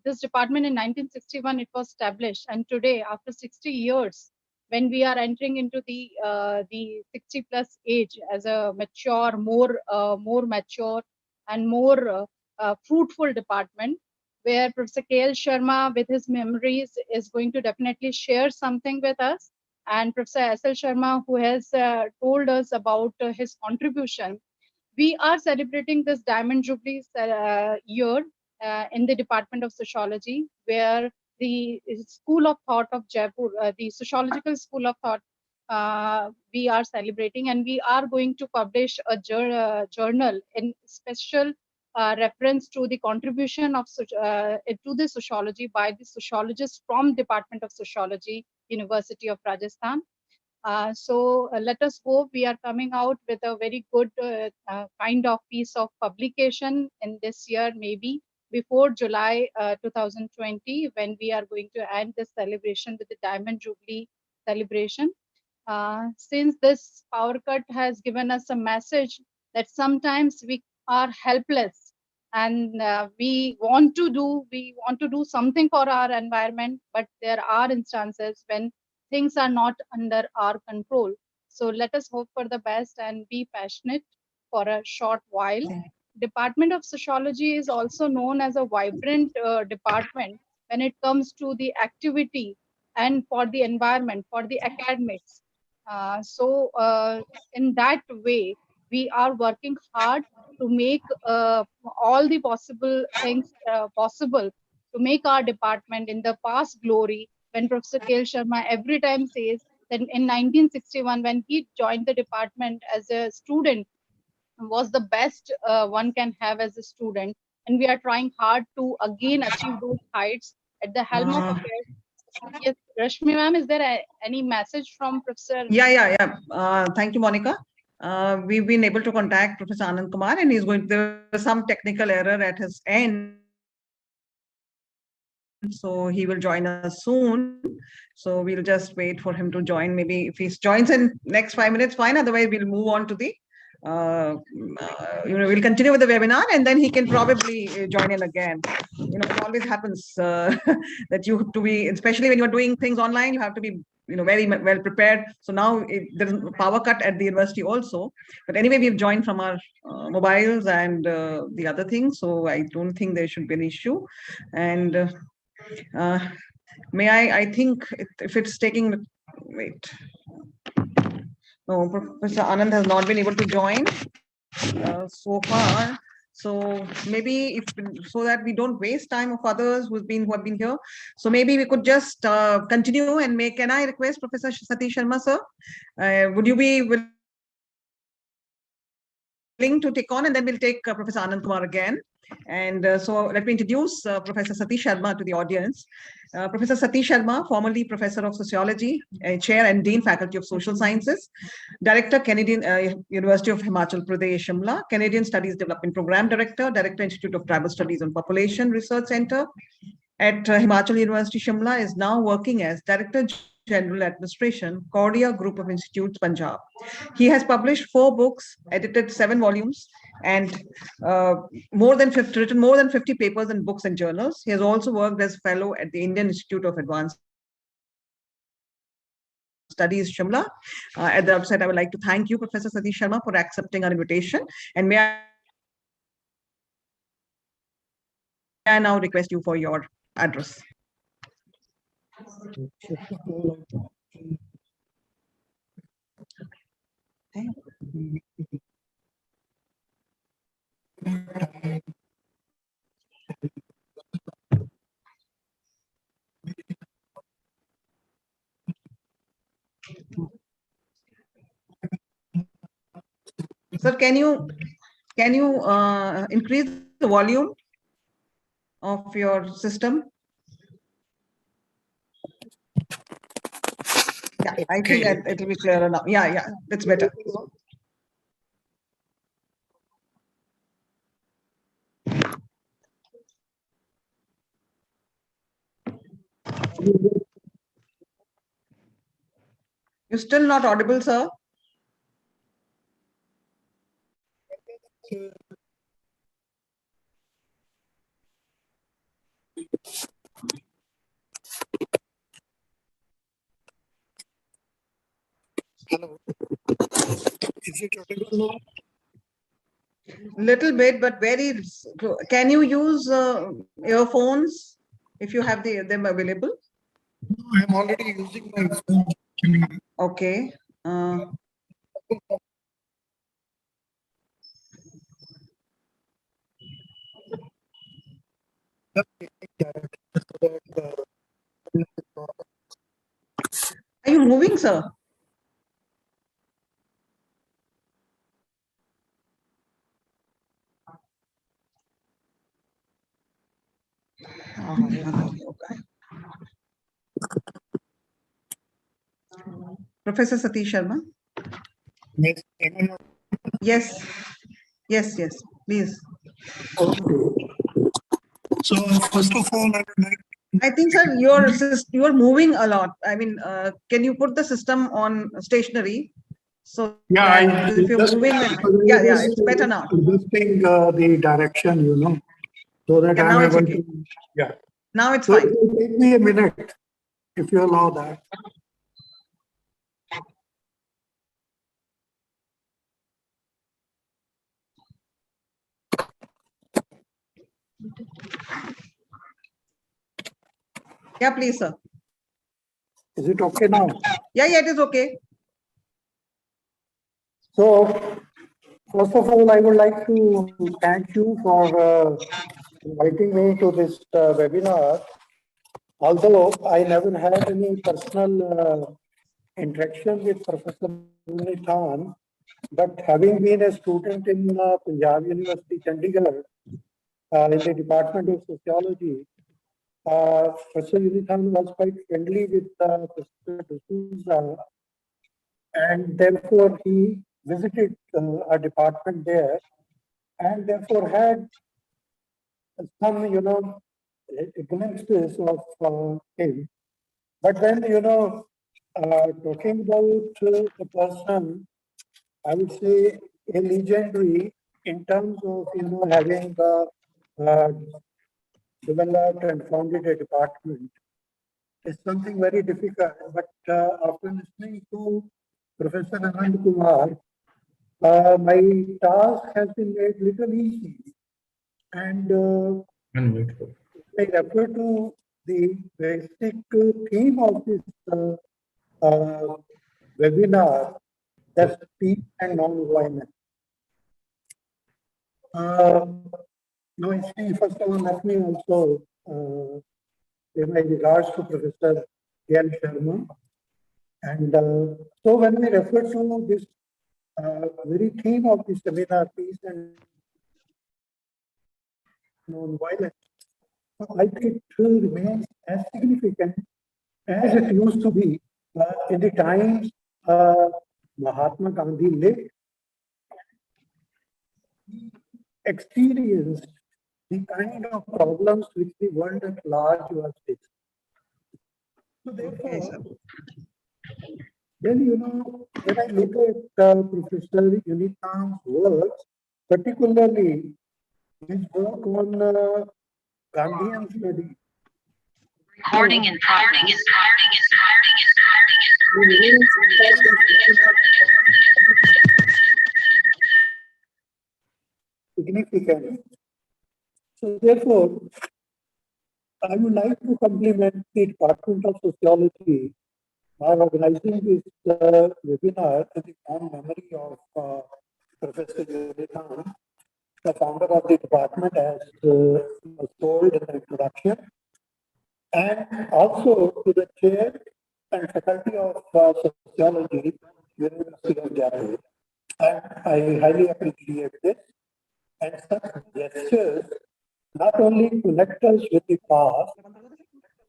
S7: this department in 1961 it was established, and today, after 60 years, when we are entering into the 60 plus age as a mature, more mature and more fruitful department, where Professor K.L. Sharma, with his memories, is going to definitely share something with us. And Professor S.L. Sharma, who has told us about his contribution. We are celebrating this Diamond Jubilee year in the Department of Sociology, where the School of Thought of Jaipur, the Sociological School of Thought, we are celebrating, and we are going to publish a journal in special reference to the contribution of to the sociology by the sociologists from Department of Sociology, University of Rajasthan. Let us hope we are coming out with a very good kind of piece of publication in this year, maybe before July 2020, when we are going to end this celebration with the Diamond Jubilee celebration. Since this power cut has given us a message that sometimes we are helpless, and we want to do something for our environment, but there are instances when things are not under our control. So let us hope for the best and be passionate for a short while. Department of Sociology is also known as a vibrant department when it comes to the activity and for the environment, for the academics. In that way, we are working hard to make all the possible things possible to make our department in the past glory. When Professor K.L. Sharma every time says that in 1961, when he joined the department as a student, was the best one can have as a student. And we are trying hard to again achieve those heights at the helm of affairs. Yes, Rashmi ma'am, is there any message from Professor?
S8: Yeah. Thank you, Monica. We've been able to contact Professor Anand Kumar, and there was some technical error at his end. So he will join us soon. So we'll just wait for him to join. Maybe if he joins in next 5 minutes, fine. Otherwise, we'll move on to the we'll continue with the webinar, and then he can probably join in again. It always happens that you have to be, especially when you're doing things online, you have to be very well prepared. So now there's a power cut at the university also, but anyway, we've joined from our mobiles and the other things, so I don't think there should be an issue. And I think if it's taking, wait. No, Professor Anand has not been able to join so far. So maybe so that we don't waste time of others who have been here. So maybe we could just continue and can I request Professor Satish Sharma, sir? Would you be willing to take on, and then we'll take Professor Anand Kumar again. And so let me introduce Professor Satish Sharma to the audience. Professor Satish Sharma, formerly Professor of Sociology, Chair and Dean Faculty of Social Sciences, Director, Canadian University of Himachal Pradesh, Shimla, Canadian Studies Development Program Director, Director, Institute of Tribal Studies and Population Research Center at Himachal University, Shimla, is now working as Director General Administration, Cordia Group of Institutes, Punjab. He has published 4 books, edited 7 volumes, and written more than 50 papers in books and journals. He has also worked as fellow at the Indian Institute of Advanced Studies, Shimla. At the outset, I would like to thank you, Professor Satish Sharma, for accepting our invitation. And may I now request you for your address. Sir, can you increase the volume of your system? Yeah, I think that it will be clearer now. Yeah, that's better. You're still not audible, sir.
S9: Hello. Is it audible now?
S8: Little bit, but very. Can you use earphones if you have them available?
S9: No, I'm already using my phone.
S8: Okay. Are you moving, sir? Professor Satish Sharma?
S9: Yes.
S8: Yes. Yes, yes, please.
S9: Okay. So first of all, I would like.
S8: I think, sir, you're moving a lot. I mean, can you put the system on stationary? So
S9: Yeah,
S8: if you're moving, yeah, it's better now.
S9: Adjusting the direction, so that
S8: Yeah,
S9: I'm
S8: now it's
S9: able
S8: okay.
S9: to. Yeah.
S8: Now it's
S9: So
S8: fine.
S9: it will take me a minute, if you allow that.
S8: Yeah, please, sir.
S9: Is it okay now?
S8: Yeah, it is okay.
S9: So, first of all, I would like to thank you for inviting me to this webinar. Although I never had any personal interaction with Professor Khan, but having been a student in Punjab University, Chandigarh, in the Department of Sociology, Professor Khan was quite friendly with Professor D'Souza, and therefore he visited our department there, and therefore had some, glimpses of him. But then, talking about the person, I would say a legendary in terms of, having developed and founded a department is something very difficult. But after listening to Professor Anand Kumar, my task has been made little easy. And I refer to the basic theme of this webinar, that's peace and non-violence. Now, first of all, let me also pay my regards to Professor K.L. Sharma. And so when we refer to this very theme of the seminar, peace and non-violence, I think it remains as significant as it used to be in the times Mahatma Gandhi lived. He experienced the kind of problems which the world at large was facing. So therefore, then, when I look at Professor Unitham's work, particularly his work on Gandhian studies.
S10: Recording in progress.
S9: Significant. So therefore, I would like to compliment the Department of Sociology by organizing this webinar in the fond memory of Professor Unitham, the founder of the department, as was told in the introduction, and also to the chair and faculty of Sociology, University of Jaipur. And I highly appreciate this. And such gestures not only connect us with the past,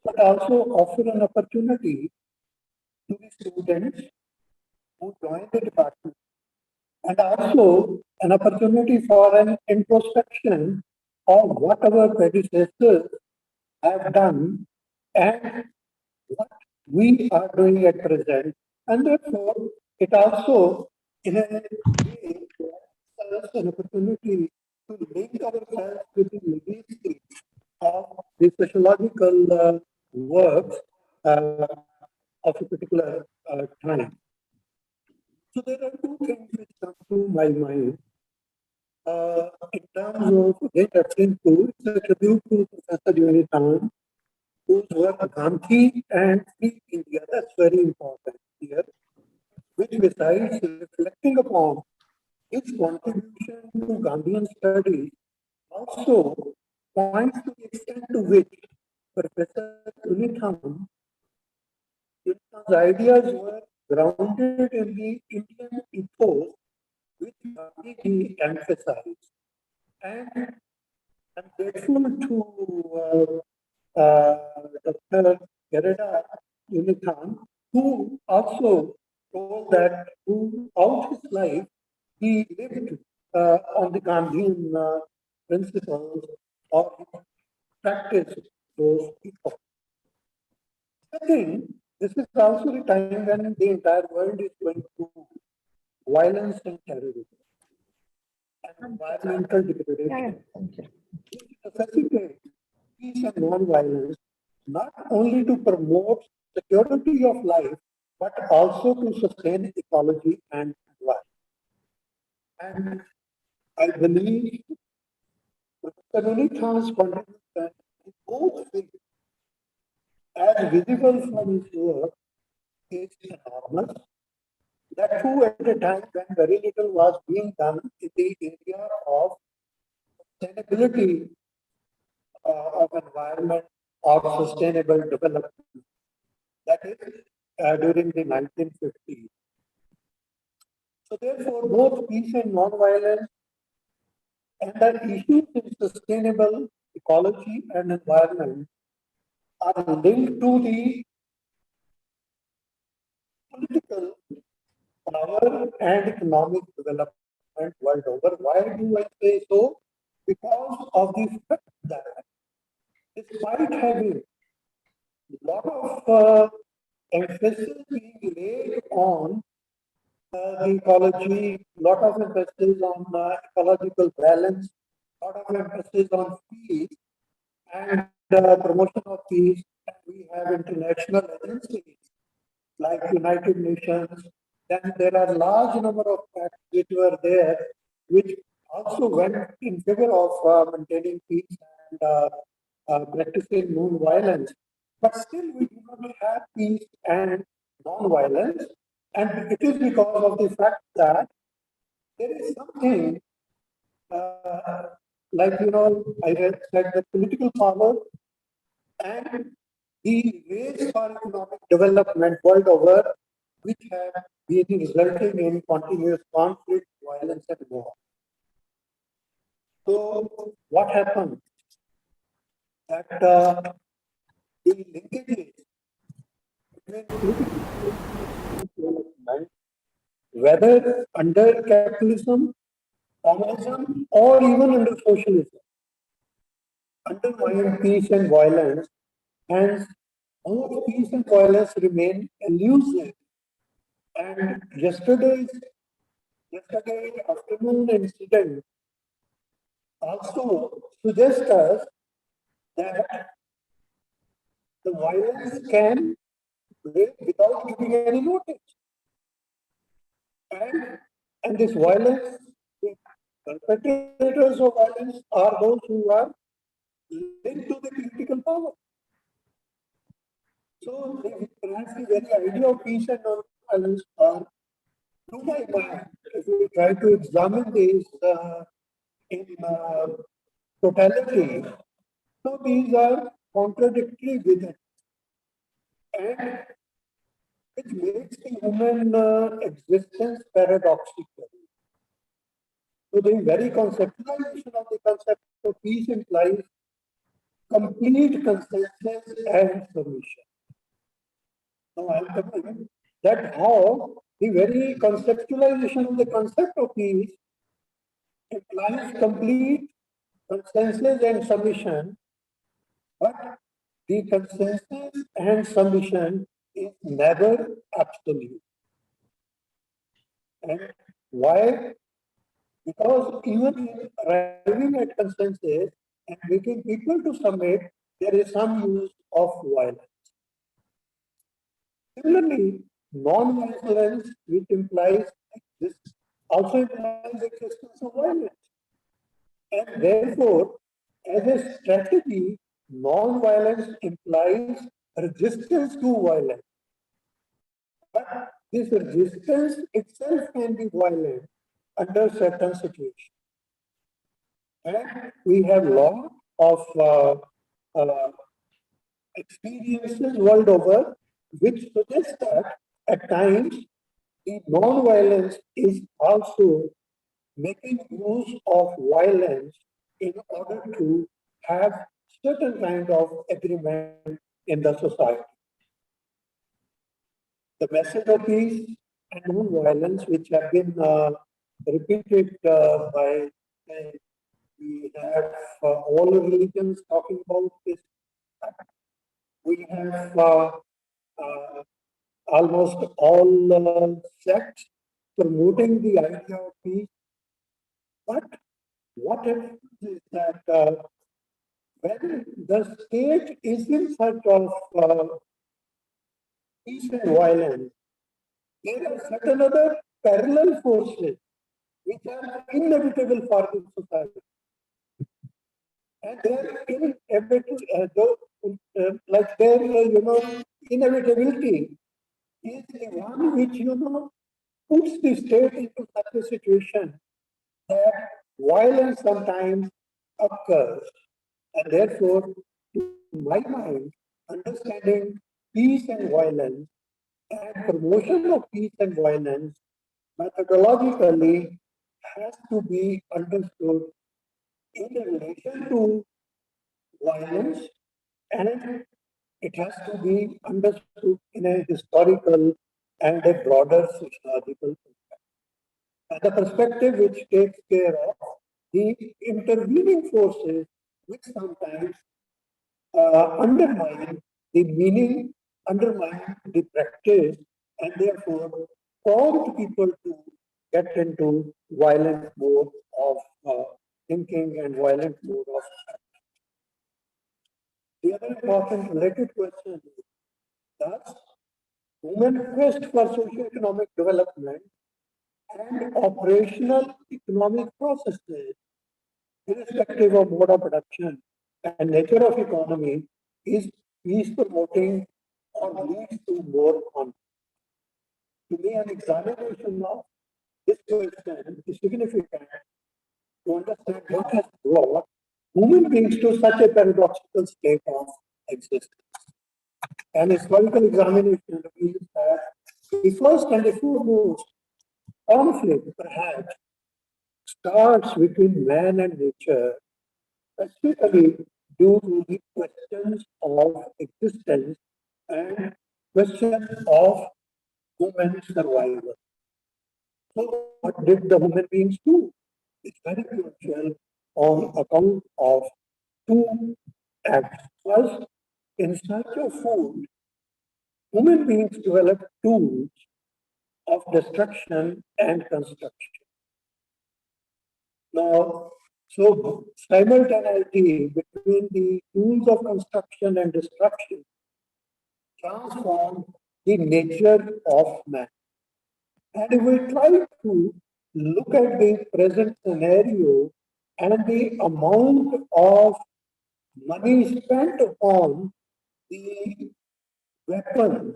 S9: but also offer an opportunity to the students who join the department, and also an opportunity for an introspection of what our predecessors have done and what we are doing at present And therefore, it also, in a way, gives us an opportunity to link ourselves with the legacy of the sociological works of a particular time. So there are two things which come to my mind. In terms of again referring to, it's a tribute to Professor Unithan, whose work Gandhi and Free India, that's very important here, which besides reflecting upon his contribution to Gandhian studies, also points to the extent to which Professor Unithan's ideas were grounded in the Indian ethos which Gandhi emphasized. And I'm grateful to Dr. Gerda Unithan, who also told that throughout his life, he lived on the Gandhian principles or he practiced those ethos. I think this is also the time when the entire world is going through violence and terrorism and environmental degradation. Necessitate peace and non-violence, not only to promote security of life, but also to sustain ecology and environment. And I believe Professor Unithan's contribution in both fields, as visible from his work, is enormous. That too at a time when very little was being done in the area of sustainability of environment or sustainable development. That is during the 1950s. So therefore, both peace and non-violence and the issues in sustainable ecology and environment are linked to the political power and economic development world over. Why do I say so? Because of the fact that despite having a lot of emphasis being laid on the ecology, lot of emphasis on ecological balance, lot of emphasis on peace and promotion of peace. We have international agencies like United Nations. Then there are large number of facts which were there, which also went in favor of maintaining peace and practicing non-violence. But still, we do not have peace and non-violence, and it is because of the fact that there is something like I read that the political power and the race for economic development world over, which have been resulting in continuous conflict, violence, and war. So, what happened? That the linkages between political development, whether under capitalism, communism, or even under socialism, undermine peace and violence, and both peace and violence remain elusive. And yesterday afternoon incident also suggests us that the violence can break without giving any notice. And this violence, the perpetrators of violence are those who are linked to the political power. So perhaps the very idea of peace and non-violence are, to my mind, if we try to examine these in totality, so these are contradictory within, and it makes the human existence paradoxical. So the very conceptualization of the concept of peace implies complete consensus and submission. Now I'll comment that how the very conceptualization of the concept of peace implies complete consensus and submission, but the consensus and submission is never absolute. And why? Because even in arriving at consensus and making people to submit, there is some use of violence. Similarly, non-violence, which implies this, also implies existence of violence. And therefore, as a strategy, non-violence implies resistance to violence. But this resistance itself can be violent under certain situations. And we have lot of experiences world over which suggest that at times the non-violence is also making use of violence in order to have certain kind of agreement in the society. The message of peace and non-violence, which have been repeated by we have all religions talking about this. We have almost all sects promoting the idea of peace. But what happens is that when the state is in search of peace and violence, there are certain other parallel forces which are inevitable for the society. And their like their inevitability is the one which puts the state into such a situation that violence sometimes occurs. And therefore, to my mind, understanding peace and violence and promotion of peace and violence methodologically has to be understood in relation to violence, and it has to be understood in a historical and a broader sociological perspective. And the perspective which takes care of the intervening forces which sometimes undermine the meaning, undermine the practice, and therefore prompt people to get into violent mode of thinking and violent mode of action. The other important related question is, does human quest for socio-economic development and operational economic processes, irrespective of mode of production and nature of economy, is peace promoting or leads to more conflict? To me, an examination of this question is significant to understand what has brought human beings to such a paradoxical state of existence. An historical examination reveals that the first and the foremost conflict, perhaps, starts between man and nature, specifically due to the questions of existence and questions of human survival. So, what did the human beings do? It's very crucial on account of two acts. First, in search of food, human beings developed tools of destruction and construction. Now, so simultaneity between the tools of construction and destruction transform the nature of man. And if we try to look at the present scenario and the amount of money spent on the weapons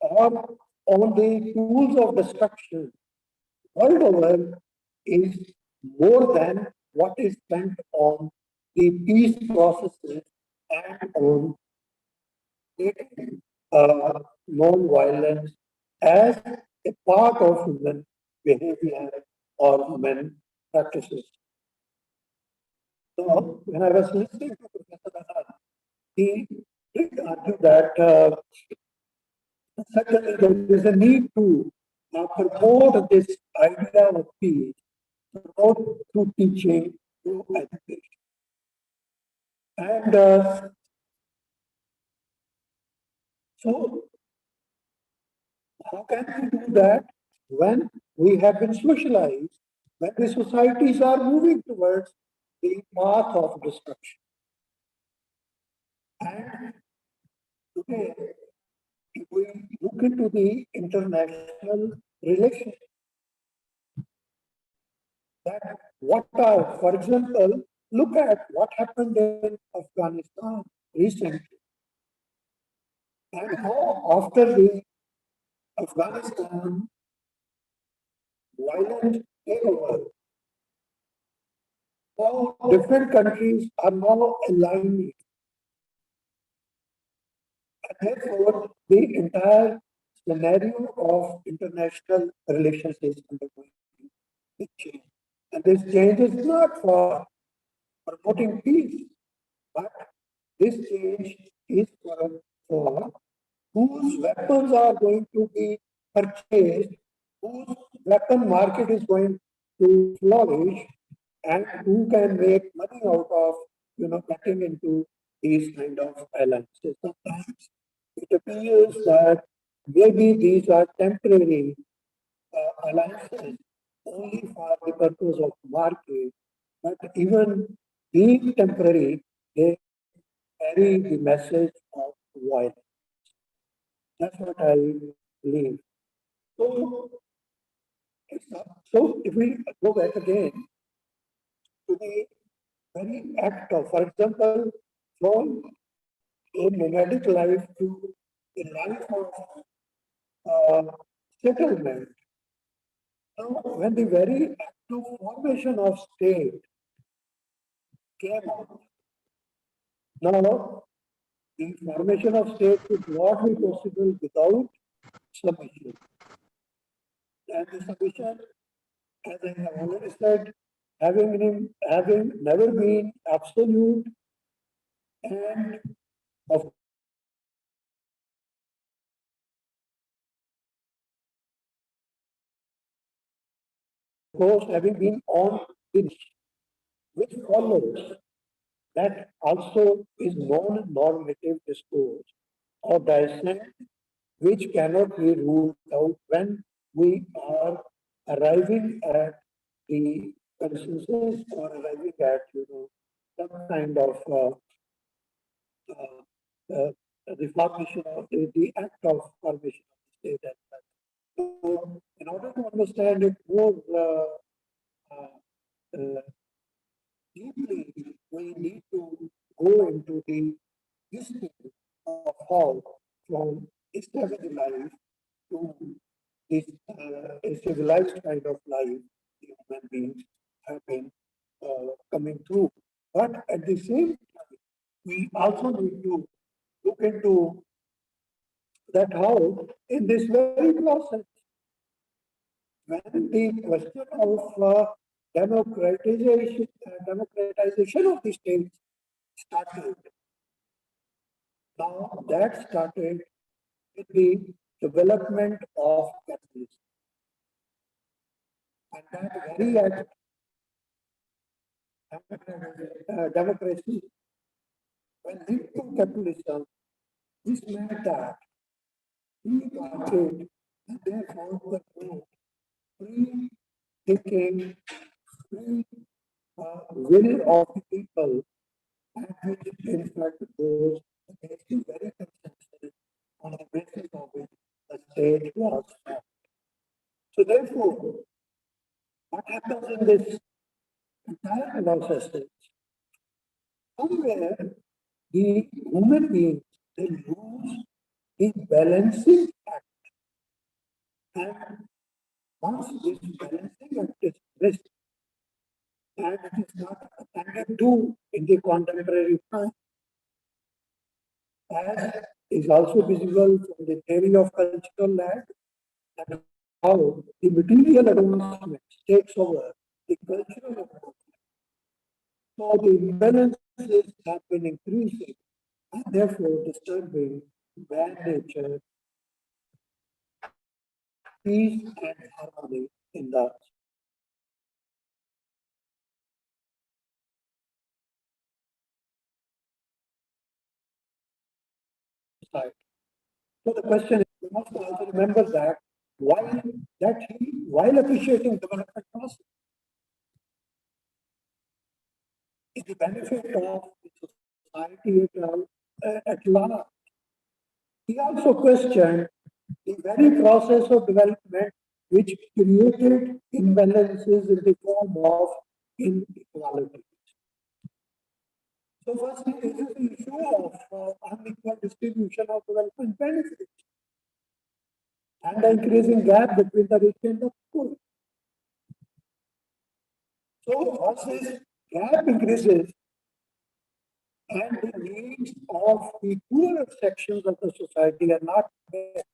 S9: or on the tools of destruction world over is more than what is spent on the peace processes and on non-violence as a part of human behavior or human practices. So, when I was listening to Professor Anand, he did argue that certainly there is a need to promote this idea of peace, promote through teaching, through education. And so, how can we do that when we have been socialized when the societies are moving towards the path of destruction. And today, if we look into the international relations, that what are, for example, look at what happened in Afghanistan recently, and how after the Afghanistan violent takeover, how different countries are now aligning. And therefore, the entire scenario of international relations is undergoing a change. And this change is not for promoting peace, but this change is for whose weapons are going to be purchased, whose weapon market is going to flourish, and who can make money out of, getting into these kind of alliances. Sometimes it appears that maybe these are temporary alliances only for the purpose of market, but even being temporary, they carry the message of violence. That's what I believe. So, so if we go back again to the very act of, for example, from a nomadic life to a life of settlement. Now, when the very act of formation of state came out, now the formation of state would not be possible without submission. And the submission, as I have already said, having never been absolute, and of course having been on the which follows that also is non-normative discourse or dissent which cannot be ruled out when we are arriving at the consensus or arriving at some kind of the formation of the act of formation of the state as well. So, in order to understand it more deeply, we need to go into the history of how from a savage life to this a civilized kind of life human beings have been coming through. But at the same time, we also need to look into that how in this very process, when the question of democratization of the state started, now that started with the development of capitalism. And that very act, democracy, when linked to capitalism, this meant that free market and therefore the growth, free thinking, free will of the people, and which in fact goes against the very consensus on the basis of which the state was formed. So therefore, what happens in this entire analysis is somewhere the human beings they lose the balancing act, and once this balancing act is missed, and it is not attended to in the contemporary time, as is also visible from the theory of cultural land, and how the material advancement takes over the cultural advancement. So the imbalances have been increasing and therefore disturbing bad nature, peace and harmony in the society. So the question is, we must also remember that while that he while appreciating development process, is the benefit of the society at large. He also questioned the very process of development which created imbalances in the form of inequality. So first, this is the issue of unequal distribution of development benefits and the increasing gap between the rich and the poor. So once this gap increases and the needs of the poorer sections of the society are not met,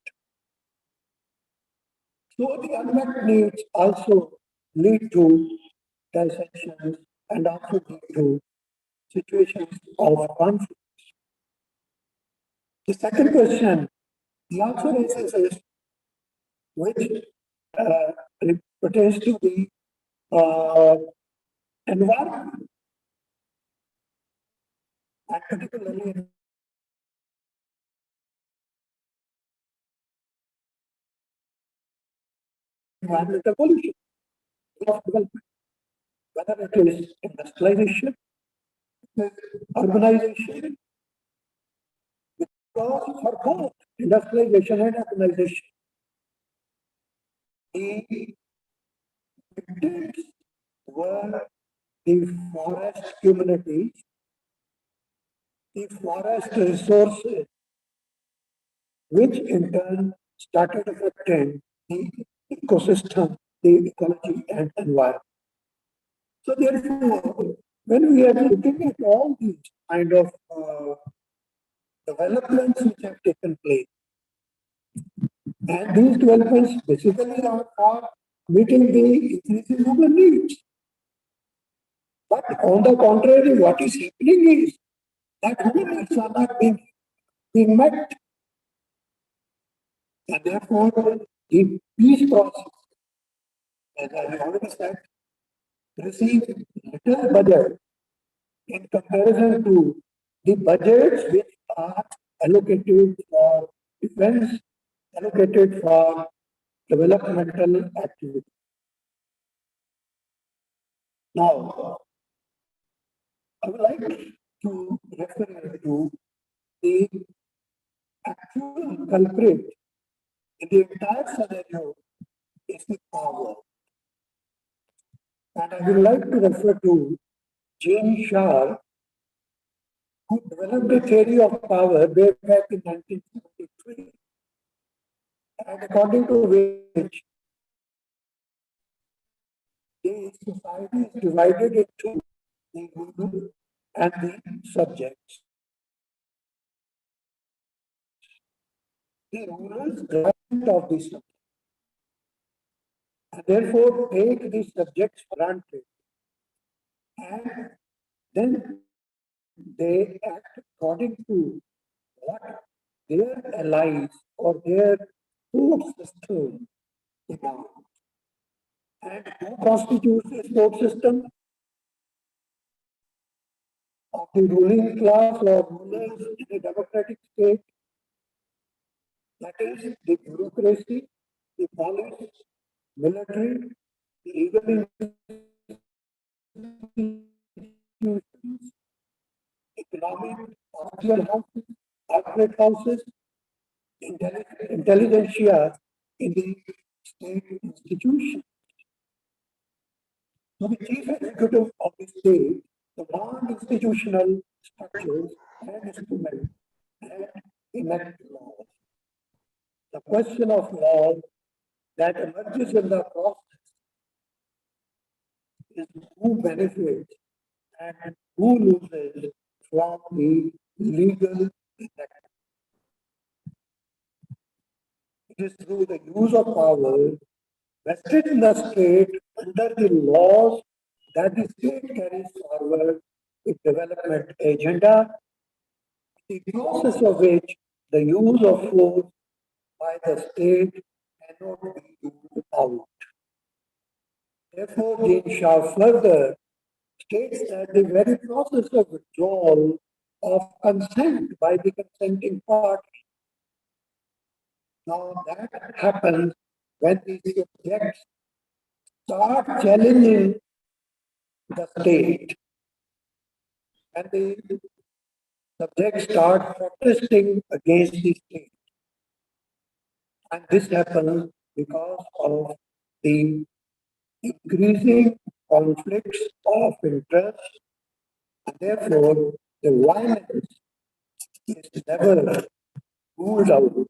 S9: so the unmet needs also lead to dissections and also lead to situations of conflict. The second question he also raises is which pertains to the environment, and particularly environmental pollution of development, whether it is industrialization, urbanization, because for both industrialization and urbanization, the victims were the forest communities, the forest resources, which in turn started affecting the ecosystem, the ecology and environment. So therefore, when we are looking at all these kind of developments which have taken place, and these developments basically are for meeting the increasing human needs. But on the contrary, what is happening is that human needs are not being met. And therefore, the peace process, as I already said, receive little budget in comparison to the budgets which are allocated for defense, allocated for developmental activity. Now, I would like to refer to the actual culprit in the entire scenario is the power. And I would like to refer to James Shaw, who developed a theory of power way back in 1973, and according to which the society is divided into the ruler and the subjects. The rulers grant of the subjects, and therefore take the subjects for granted, and then they act according to what their allies or their support system demand. And who constitutes the support system of the ruling class or rulers in a democratic state? That is the bureaucracy, the police, military, the legal institutions, economic, social houses, corporate houses, intelligentsia in the state institution. So the chief executive of the state, the non-institutional structures and instruments and enact laws. The question of law that emerges in the process is who benefits and who loses from the legal enactment. It is through the use of power vested in the state under the laws that the state carries forward its development agenda, the process of which the use of force by the state cannot be ruled out. Therefore, James Shaw further states that the very process of withdrawal of consent by the consenting party, now that happens when the subjects start challenging the state, and the subjects start protesting against the state. And this happens because of the increasing conflicts of interest, and therefore the violence is never ruled out,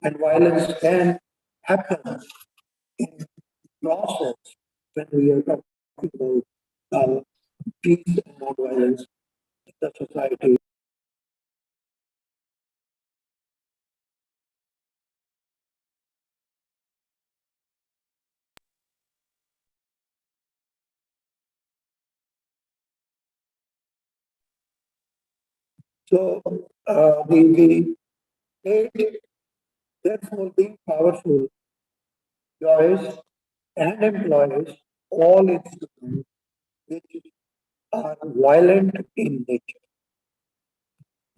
S9: and violence can happen in process when we are talking about peace and non-violence in the society. So the state, therefore, being powerful, employs and employs all instruments which are violent in nature.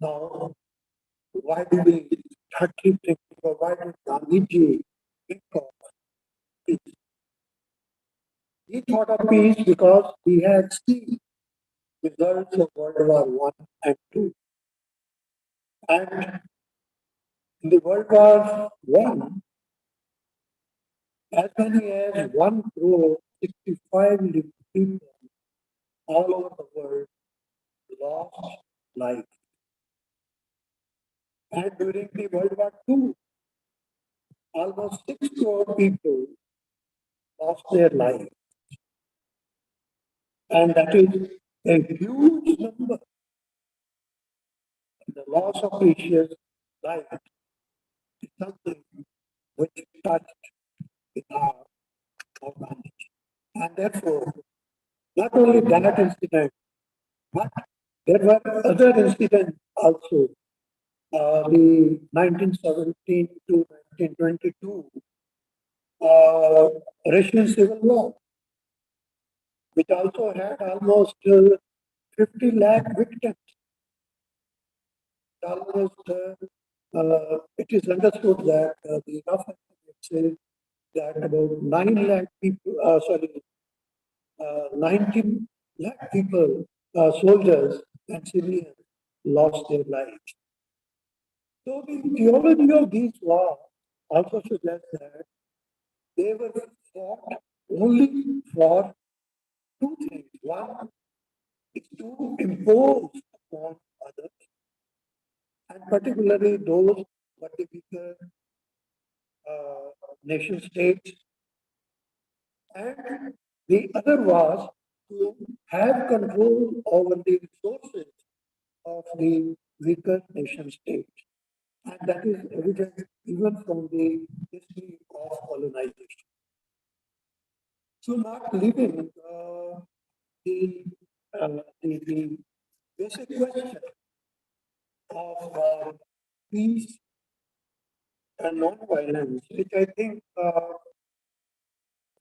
S9: Now, why do we start thinking about why did Gandhiji think of peace? He thought of peace because he had seen results of World War One and Two. And in the World War One, as many as 1 crore 65 million people all over the world lost life. And during the World War II, almost 6 crore people lost their life. And that is a huge number. The loss of precious life is something which touched the heart of Gandhi. And therefore, not only that incident, but there were other incidents also. The 1917 to 1922 Russian Civil War, which also had almost 50 lakh victims. It is understood that the rough estimate says that about 9 lakh people, 19 lakh people, soldiers and civilians lost their lives. So the theology of these wars also suggests that they were fought only for two things. One is to impose upon others, and particularly those what the weaker nation states. And the other was to have control over the resources of the weaker nation states. And that is evident even from the history of colonization. So not leaving the basic question of peace and non-violence, which I think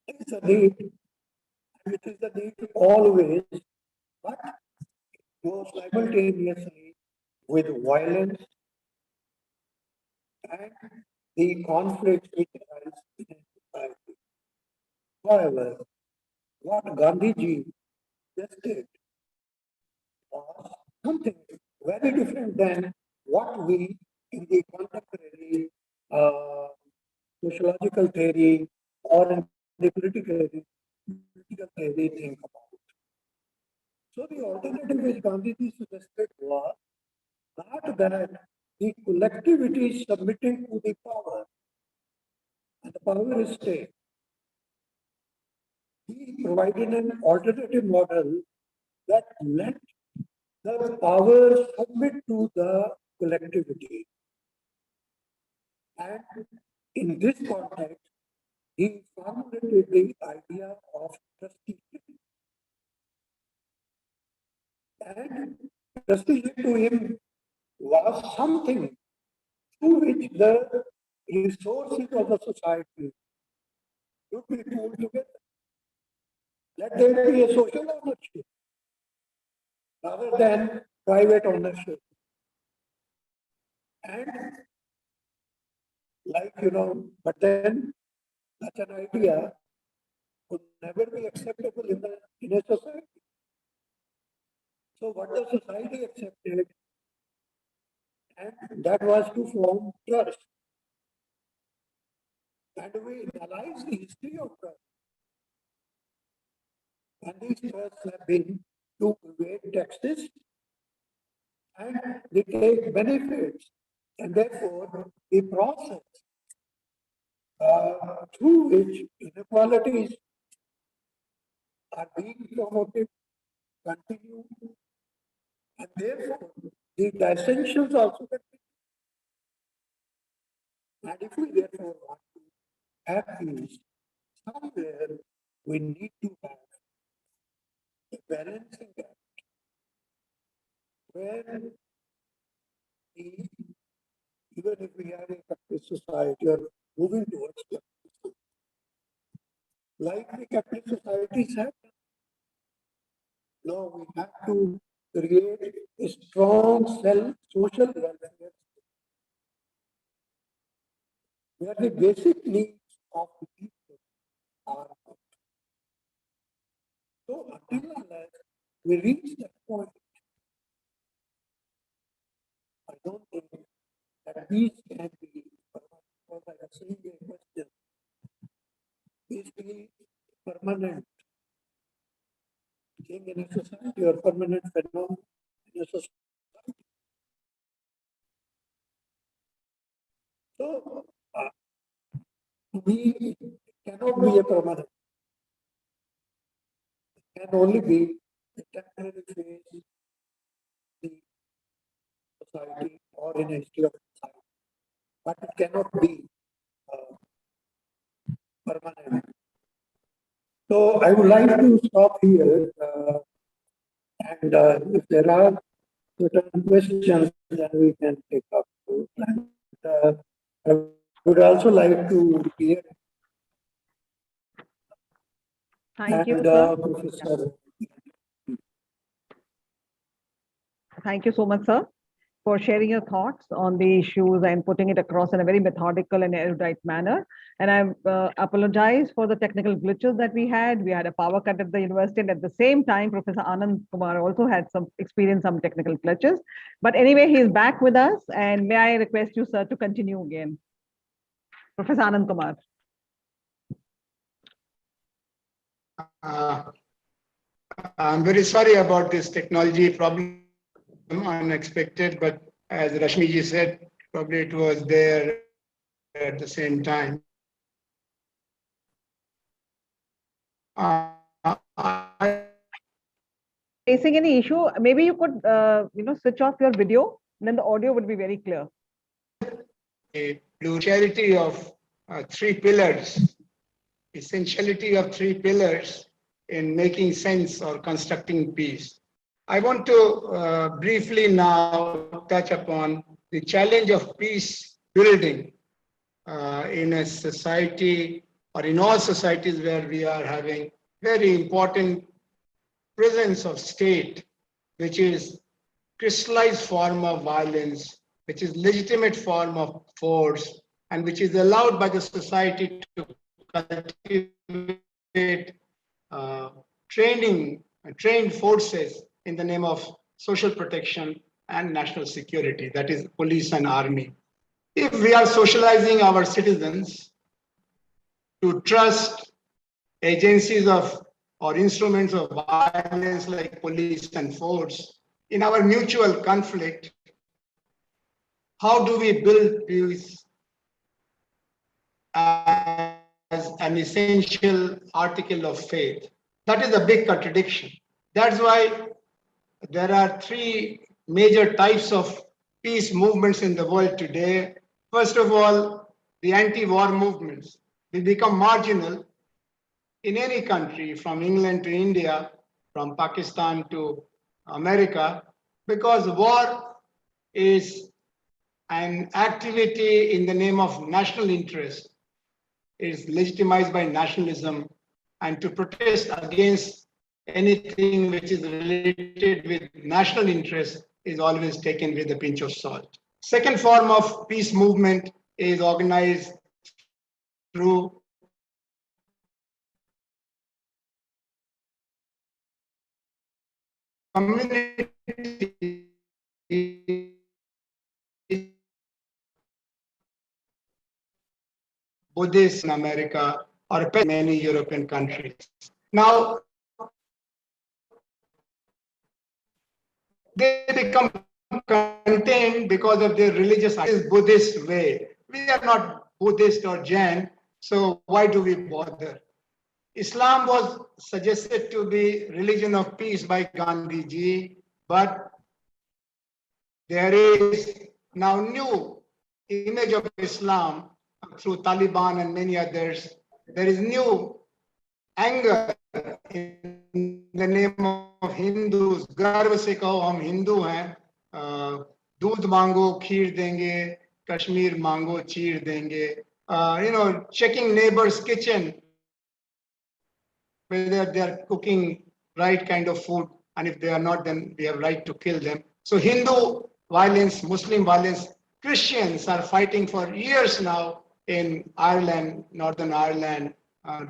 S9: is a need, which is the need always, but goes simultaneously with violence and the conflict which arises in society. However, what Gandhiji just did was something very different than what we in the contemporary sociological theory or in the political theory think about. So the alternative which Gandhiji suggested was not that the collectivity is submitting to the power and the power is state. He provided an alternative model that let the power submit to the collectivity. And in this context, he formulated the idea of trusteeship. And trusteeship to him was something through which the resources of the society should be pooled together. Let there be a social ownership rather than private ownership. And but then that's an idea could never be acceptable in a society. So what the society accepted, and that was to form trust. And we analyze the history of trust. And these trusts have been to evade taxes and they take benefits. And therefore, the process through which inequalities are being promoted continue. And therefore, the dissensions also continue. And if we therefore want to have peace, somewhere we need to have a balancing act where even if we are a capitalist society or moving towards capitalism, like the capitalist societies have, now we have to create a strong social welfare where the basic needs of the people are met. So until unless we reach that point, I don't think that peace can be permanent. Because I was saying a question, peace be permanent thing in a society or permanent phenomenon in a society. So we cannot be a permanent. It can only be a temporary phase in the society or in a history of society, but it cannot be permanent. So I would like to stop here, and if there are certain questions, then we can take up. I would also like to hear.
S1: Thank you, sir.
S9: Professor.
S1: Thank you so much, sir, for sharing your thoughts on the issues and putting it across in a very methodical and erudite manner. And I apologize for the technical glitches that we had. We had a power cut at the university, and at the same time, Professor Anand Kumar also had some technical glitches. But anyway, he is back with us, and may I request you, sir, to continue again. Professor Anand Kumar.
S5: I'm very sorry about this technology problem, unexpected, but as Rashmi ji said, probably it was there at the same time.
S1: Facing any issue, maybe you could switch off your video, then the audio would be very clear.
S5: A plurality of three pillars, essentiality of three pillars in making sense or constructing peace. I want to briefly now touch upon the challenge of peace building in a society or in all societies where we are having very important presence of state, which is crystallized form of violence, which is legitimate form of force, and which is allowed by the society to cultivate trained forces in the name of social protection and national security, that is police and army. If we are socializing our citizens to trust agencies of or instruments of violence like police and force in our mutual conflict, how do we build peace as an essential article of faith? That is a big contradiction. That's why there are three major types of peace movements in the world today. First of all, the anti-war movements will become marginal in any country, from England to India, from Pakistan to America, because war is an activity in the name of national interest, is legitimized by nationalism, and to protest against anything which is related with national interest is always taken with a pinch of salt. Second form of peace movement is organized through community Buddhists in America or many European countries. Now, they become contained because of their religious Buddhist way. We are not Buddhist or Jain, so why do we bother? Islam was suggested to be religion of peace by Gandhi ji, but there is now new image of Islam through Taliban and many others. There is new anger in the name of Hindus. गर्व से कहो हम हिंदू हैं, दूध मांगो खीर देंगे, कश्मीर मांगो चीर देंगे. Checking neighbor's kitchen whether they are cooking right kind of food, and if they are not, then we have right to kill them. So Hindu violence, Muslim violence, Christians are fighting for years now in Ireland, Northern Ireland,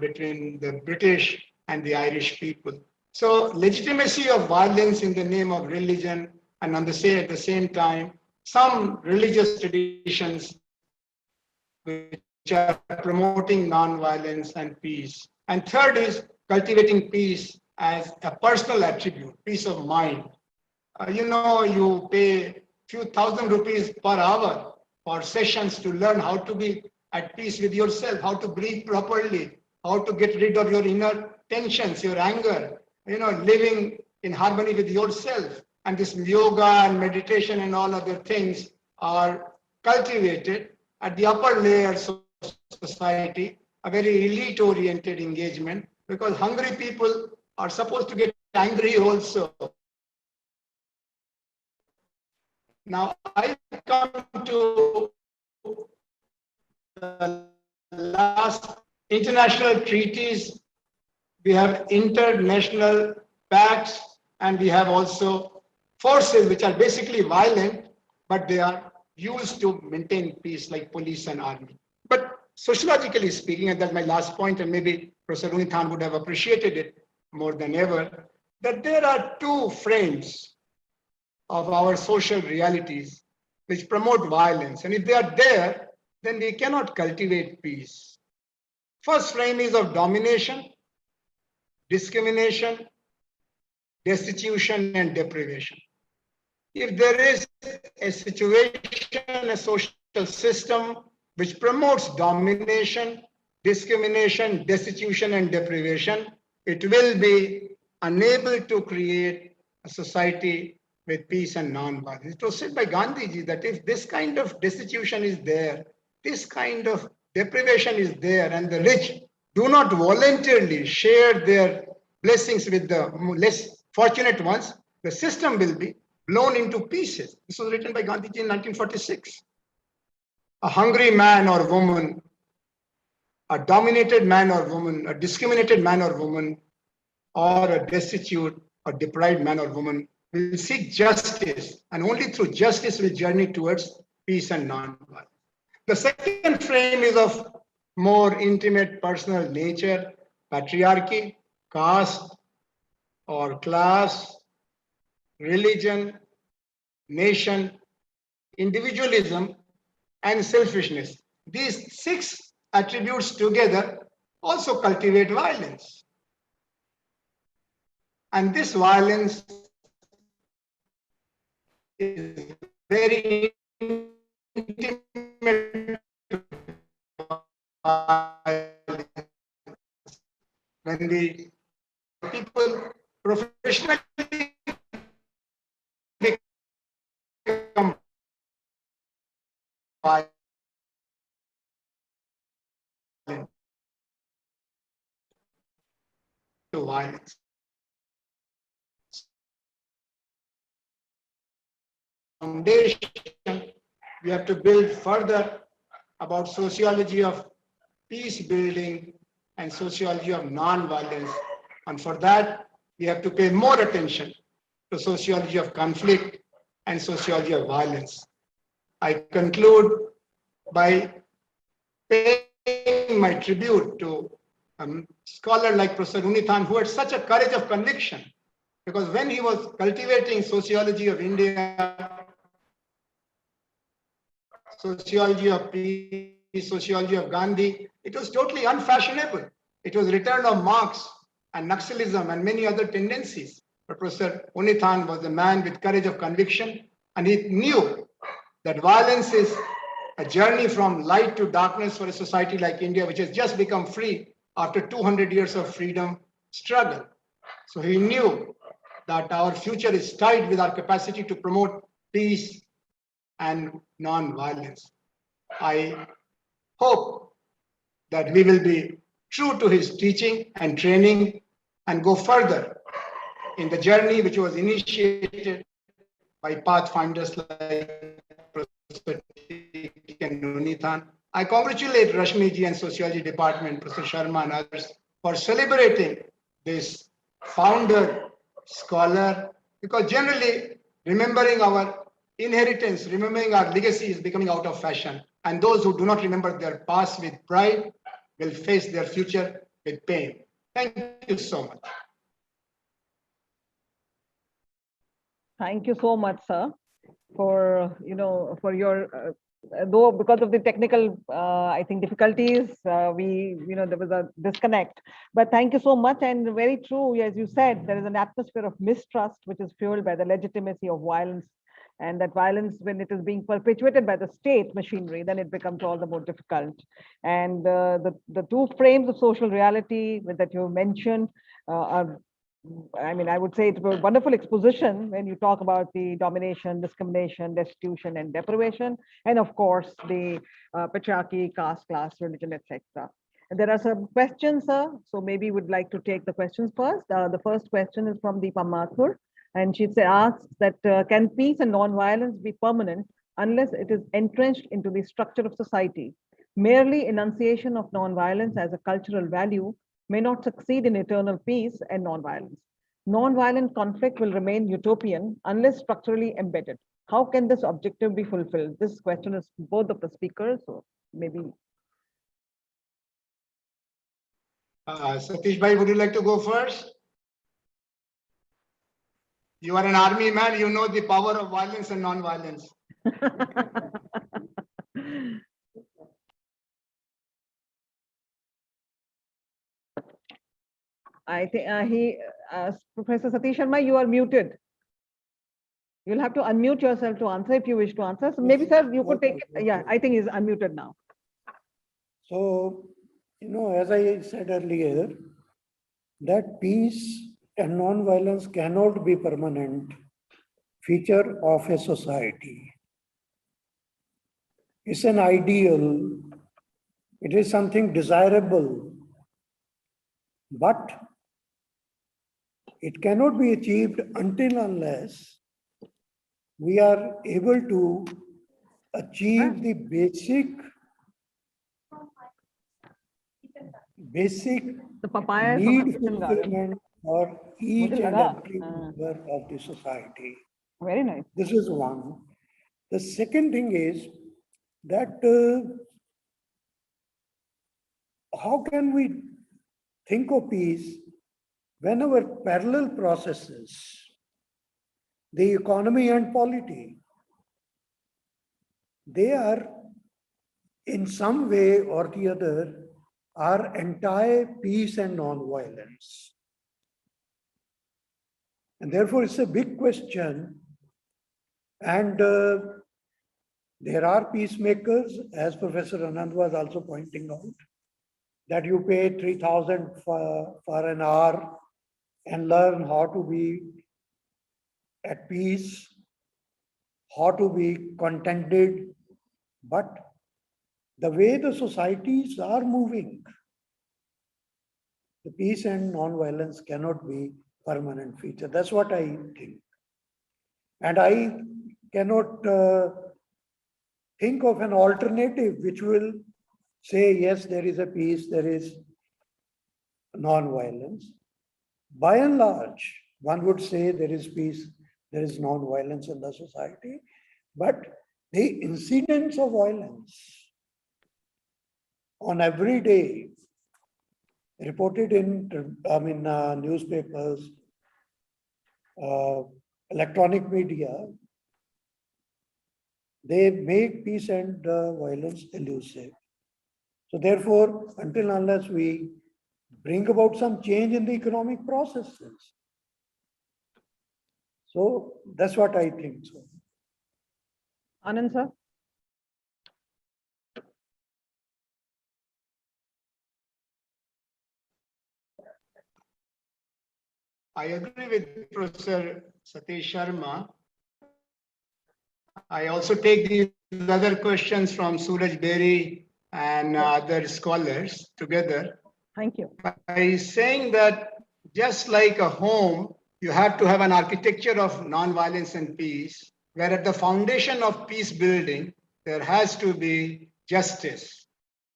S5: between the British and the Irish people. So legitimacy of violence in the name of religion, and at the same time, some religious traditions which are promoting non-violence and peace. And third is cultivating peace as a personal attribute, peace of mind. You pay few thousand rupees per hour for sessions to learn how to be at peace with yourself, how to breathe properly, how to get rid of your inner tensions, your anger, living in harmony with yourself. And this yoga and meditation and all other things are cultivated at the upper layers of society, a very elite-oriented engagement, because hungry people are supposed to get angry also. Now, I come to the last international treaties. We have international pacts, and we have also forces which are basically violent, but they are used to maintain peace, like police and army. But sociologically speaking, and that's my last point, and maybe Professor Unithan would have appreciated it more than ever, that there are two frames of our social realities which promote violence. And if they are there, then we cannot cultivate peace. First frame is of domination, discrimination, destitution, and deprivation. If there is a situation, a social system which promotes domination, discrimination, destitution, and deprivation, it will be unable to create a society with peace and non-violence. It was said by Gandhi ji that if this kind of destitution is there, this kind of deprivation is there, and the rich do not voluntarily share their blessings with the less fortunate ones, the system will be blown into pieces. This was written by Gandhi ji in 1946. A hungry man or woman, a dominated man or woman, a discriminated man or woman, or a destitute or deprived man or woman will seek justice, and only through justice will journey towards peace and non-violence. The second frame is of more intimate personal nature, patriarchy, caste or class, religion, nation, individualism, and selfishness. These 6 attributes together also cultivate violence. And this violence is very intimate when the people professionally become violent. To violence. Foundation, we have to build further about sociology of peace building and sociology of non-violence. And for that, we have to pay more attention to sociology of conflict and sociology of violence. I conclude by paying my tribute to a scholar like Professor Unithan, who had such a courage of conviction Because when he was cultivating sociology of India, sociology of peace, sociology of Gandhi, it was totally unfashionable. It was return of Marx and Naxalism and many other tendencies. But Professor Unithan was a man with courage of conviction, and he knew that violence is a journey from light to darkness for a society like India, which has just become free after 200 years of freedom struggle. So he knew that our future is tied with our capacity to promote peace and non-violence. I hope that we will be true to his teaching and training and go further in the journey which was initiated by pathfinders like Professor and Unithan. I congratulate Rashmi ji and Sociology Department, Professor Sharma and others for celebrating this founder scholar, because generally remembering our inheritance, remembering our legacy is becoming out of fashion. And those who do not remember their past with pride will face their future with pain. Thank you so much.
S1: Thank you so much, sir, for for your though because of the technical I think difficulties there was a disconnect, but thank you so much. And very true, as you said, there is an atmosphere of mistrust which is fueled by the legitimacy of violence, and that violence, when it is being perpetuated by the state machinery, then it becomes all the more difficult. And the two frames of social reality that you mentioned are, I mean, I would say it was a wonderful exposition when you talk about the domination, discrimination, destitution, and deprivation, and of course the patriarchy, caste, class, religion, etc. And there are some questions, sir. So maybe we'd like to take the questions first. The first question is from Deepa Mathur, and she asks that can peace and non-violence be permanent unless it is entrenched into the structure of society? Merely enunciation of non-violence as a cultural value may not succeed in eternal peace and non-violence. Non-violent conflict will remain utopian unless structurally embedded. How can this objective be fulfilled? This question is both of the speakers, so maybe.
S5: Satish Bhai, would you like to go first? You are an army man, you know the power of violence and non-violence.
S1: I think Professor Satish Sharma, you are muted. You'll have to unmute yourself to answer if you wish to answer. So maybe, sir, you could take it. Yeah, I think he's unmuted now.
S9: So, as I said earlier, that peace and non-violence cannot be permanent feature of a society. It's an ideal. It is something desirable, but it cannot be achieved until unless we are able to achieve the basic need fulfillment for each and every member of the society.
S1: Very nice.
S9: This is one. The second thing is that how can we think of peace when our parallel processes, the economy and polity, they are in some way or the other are anti-peace and non-violence. And therefore it's a big question. And there are peacemakers, as Professor Anand was also pointing out, that you pay 3,000 for an hour and learn how to be at peace, how to be contented. But the way the societies are moving, the peace and non-violence cannot be permanent feature. That's what I think. And I cannot think of an alternative which will say, yes, there is a peace, there is non-violence. By and large, one would say there is peace, there is non-violence in the society, but the incidence of violence on every day reported in newspapers, electronic media, they make peace and violence elusive. So therefore, until unless we bring about some change in the economic processes. So that's what I think. So.
S1: Anand, sir.
S5: I agree with Professor Satish Sharma. I also take these other questions from Suraj Berry and other scholars together.
S1: Thank you.
S5: By saying that just like a home, you have to have an architecture of nonviolence and peace, where at the foundation of peace building, there has to be justice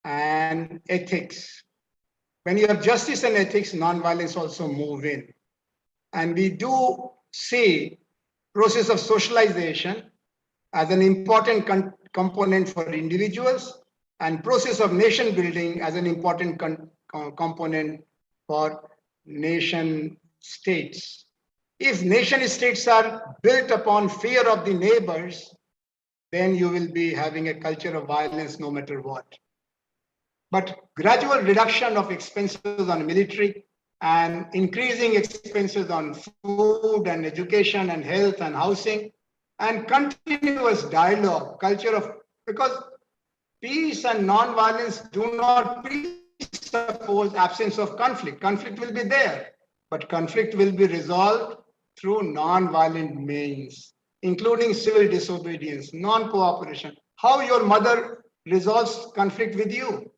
S5: and ethics. When you have justice and ethics, nonviolence also move in. And we do see process of socialization as an important component for individuals and process of nation building as an important component for nation states. If nation states are built upon fear of the neighbors, then you will be having a culture of violence no matter what. But gradual reduction of expenses on military and increasing expenses on food and education and health and housing and continuous dialogue, culture of, because peace and non-violence do not presuppose absence of conflict. Conflict will be there, but conflict will be resolved through non-violent means, including civil disobedience, non-cooperation. How your mother resolves conflict with you,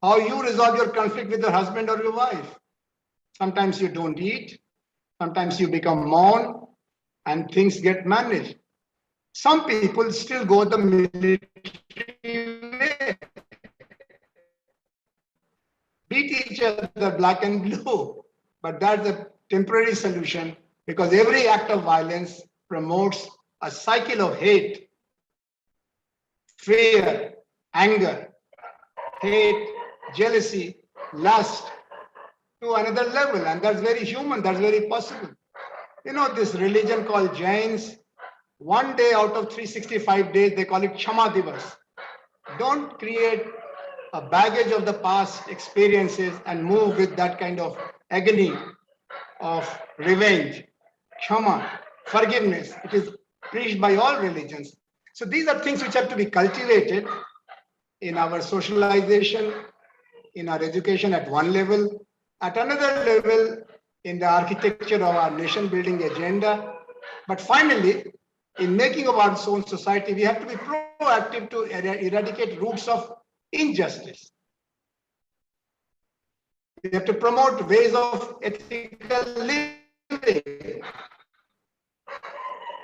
S5: how you resolve your conflict with your husband or your wife. Sometimes you don't eat, sometimes you become mourn, and things get managed. Some people still go the military way. Beat each other black and blue, but that's a temporary solution because every act of violence promotes a cycle of hate, fear, anger, hate, jealousy, lust to another level. And that's very human, that's very possible. You know, this religion called Jains, one day out of 365 days, they call it Kshama Divas. Don't create a baggage of the past experiences and move with that kind of agony of revenge. Kshama, forgiveness, it is preached by all religions. So these are things which have to be cultivated in our socialization, in our education at one level, at another level in the architecture of our nation building agenda. But finally, in making of our own society, we have to be proactive to eradicate roots of injustice. We have to promote ways of ethical living.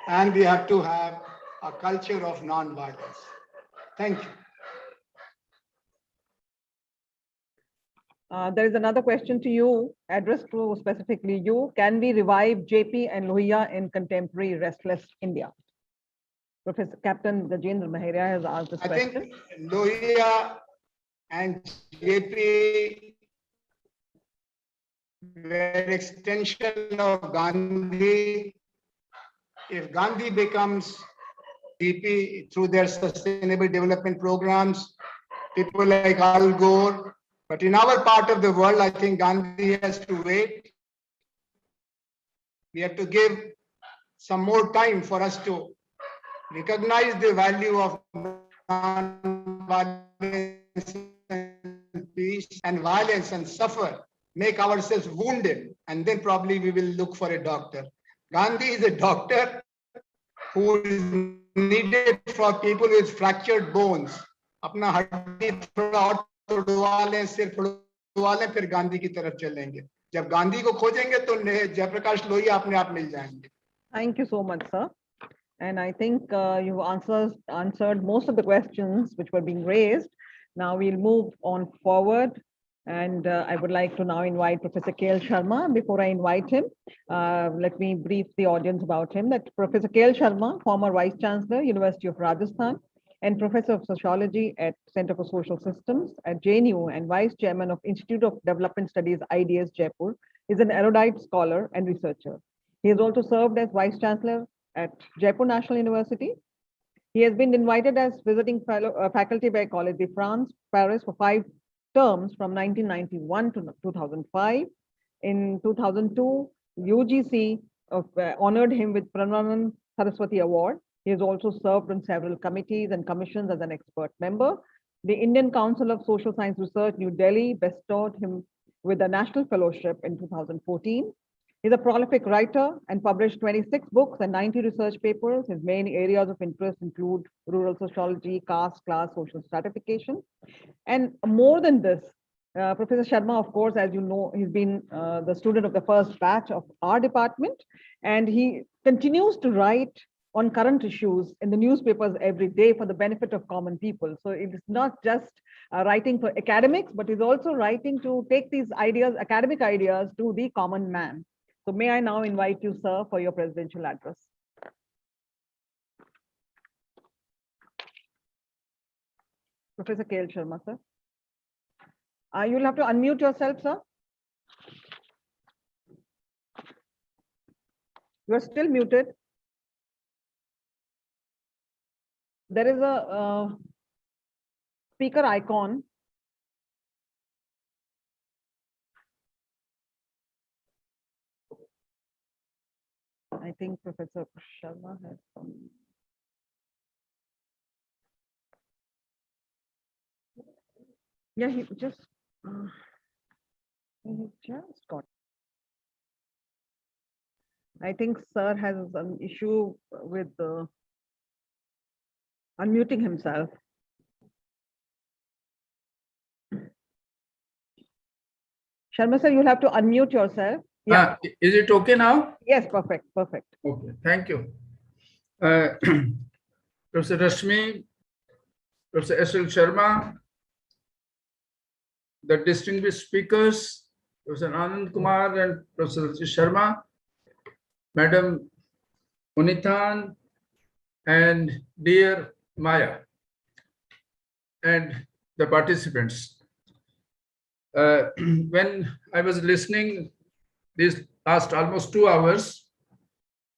S5: And we have to have a culture of non-violence. Thank you.
S1: There is another question to you, addressed to specifically you. Can we revive JP and Lohia in contemporary restless India? Professor Captain Gajendra Maharia has asked this question.
S5: I think Lohia and JP were extension of Gandhi. If Gandhi becomes DP through their sustainable development programs, people like Al Gore, but in our part of the world, I think Gandhi has to wait. We have to give some more time for us to recognize the value of non-violence and peace, and violence and suffer, make ourselves wounded, and then probably we will look for a doctor. Gandhi is a doctor who is needed for people with fractured bones. अपना हड्डी थोड़ा और तोड़वा लें, सिर तोड़वा लें, फिर गांधी की तरफ चलेंगे. जब गांधी को खोजेंगे तो जयप्रकाश लोहिया अपने आप मिल जाएंगे.
S1: Thank you so much, sir. And I think you answered most of the questions which were being raised. Now we'll move on forward. And I would like to now invite Professor K.L. Sharma. Before I invite him, let me brief the audience about him. That Professor K.L. Sharma, former Vice Chancellor, University of Rajasthan, and Professor of Sociology at Center for Social Systems at JNU and Vice Chairman of Institute of Development Studies, IDS, Jaipur, is an erudite scholar and researcher. He has also served as Vice Chancellor at Jaipur National University. He has been invited as visiting faculty by Collège de France, Paris for 5 terms from 1991 to 2005. In 2002, UGC honored him with Prananan Saraswati Award. He has also served on several committees and commissions as an expert member. The Indian Council of Social Science Research, New Delhi, bestowed him with a National Fellowship in 2014. He's a prolific writer and published 26 books and 90 research papers. His main areas of interest include rural sociology, caste, class, social stratification. And more than this, Professor Sharma, of course, as you know, he's been the student of the first batch of our department, and he continues to write on current issues in the newspapers every day for the benefit of common people. So it's not just writing for academics, but he's also writing to take these ideas, academic ideas, to the common man. So may I now invite you, sir, for your presidential address. Professor K.L. Sharma, sir. You'll have to unmute yourself, sir. You're still muted. There is a speaker icon. I think Professor Sharma has some. Yeah, he just got. I think sir has an issue with unmuting himself. Sharma sir, you'll have to unmute yourself. Yeah.
S11: Is it okay now?
S1: Yes, perfect, perfect.
S11: Okay, thank you. Professor Rashmi, Professor S.L. Sharma, the distinguished speakers, Professor Anand Kumar and Professor Sharma, Madam Unithan, and dear Maya, and the participants. When I was listening this last almost 2 hours,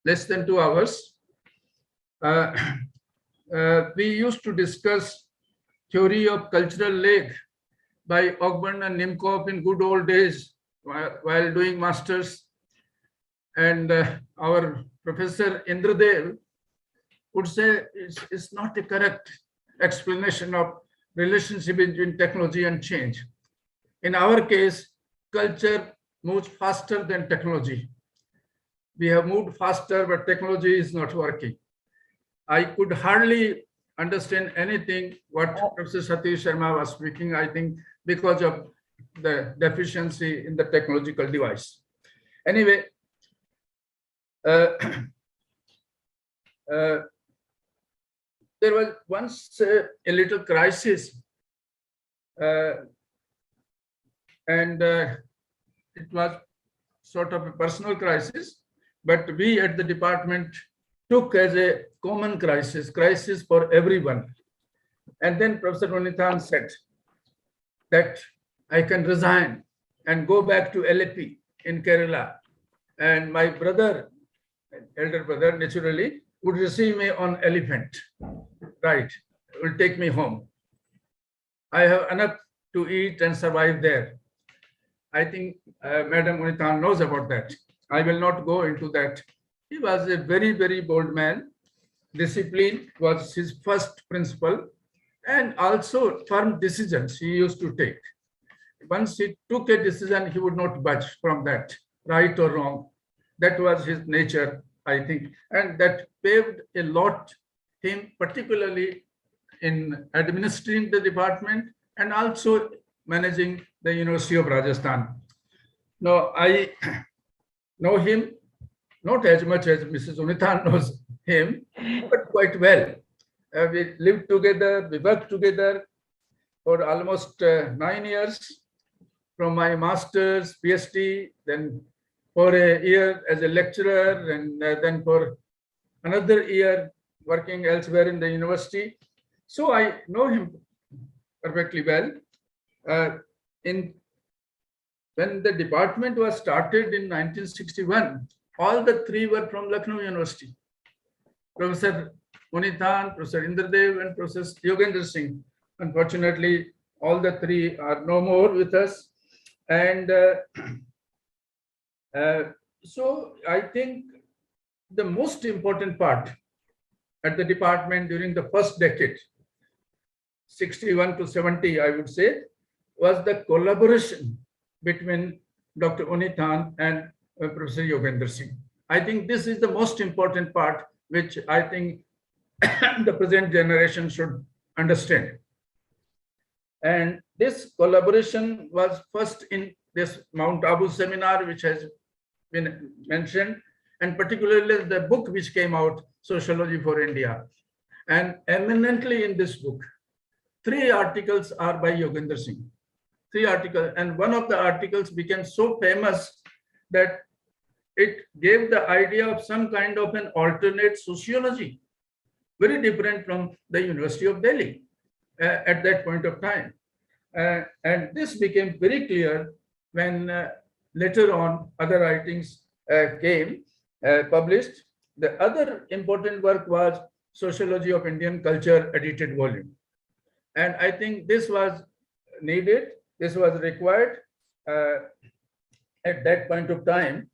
S11: less than 2 hours, we used to discuss theory of cultural leg by Ogburn and Nimkov in good old days while doing masters. And our Professor Indradev would say it's not a correct explanation of relationship between technology and change. In our case, culture moves faster than technology. We have moved faster, but technology is not working. I could hardly understand anything what Professor Satish Sharma was speaking, I think, because of the deficiency in the technological device. Anyway, there was once a little crisis, and it was sort of a personal crisis, but we at the department took as a common crisis for everyone. And then Professor Unithan said that I can resign and go back to LAP in Kerala. And my brother, elder brother, naturally, would receive me on elephant, right, will take me home. I have enough to eat and survive there. I think Madam Unithan knows about that. I will not go into that. He was a very, very bold man. Discipline was his first principle, and also firm decisions he used to take. Once he took a decision, he would not budge from that, right or wrong. That was his nature, I think, and that paved a lot him, particularly in administering the department and also managing the University of Rajasthan. Now, I know him not as much as Mrs. Unithan knows him, but quite well. We lived together, we worked together for almost 9 years, from my master's, PhD, then for a year as a lecturer, and then for another year working elsewhere in the university. So I know him perfectly well. When the department was started in 1961, all the three were from Lucknow University. Professor Unithan, Professor Indradev, and Professor Yogendra Singh. Unfortunately, all the three are no more with us. And so I think the most important part at the department during the first decade, 61 to 70, I would say, was the collaboration between Dr. Unithan and Professor Yogendra Singh. I think this is the most important part, which I think the present generation should understand. And this collaboration was first in this Mount Abu seminar, which has been mentioned, and particularly the book which came out, Sociology for India. And eminently in this book, 3 articles are by Yogendra Singh. 3 articles, and one of the articles became so famous that it gave the idea of some kind of an alternate sociology, very different from the University of Delhi at that point of time. And this became very clear when later on other writings came published. The other important work was Sociology of Indian Culture, edited volume. And I think this was needed, this was required at that point of time.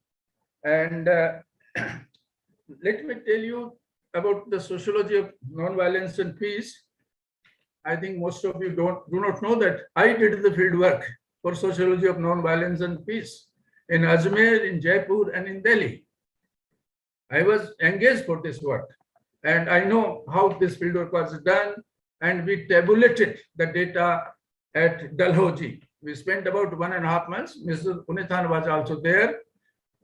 S11: And let me tell you about the sociology of nonviolence and peace. I think most of you do not know that I did the field work for sociology of nonviolence and peace in Ajmer, in Jaipur, and in Delhi. I was engaged for this work, and I know how this field work was done, and we tabulated the data at Dalhousie. We spent about 1.5 months. Mr. Unithan was also there,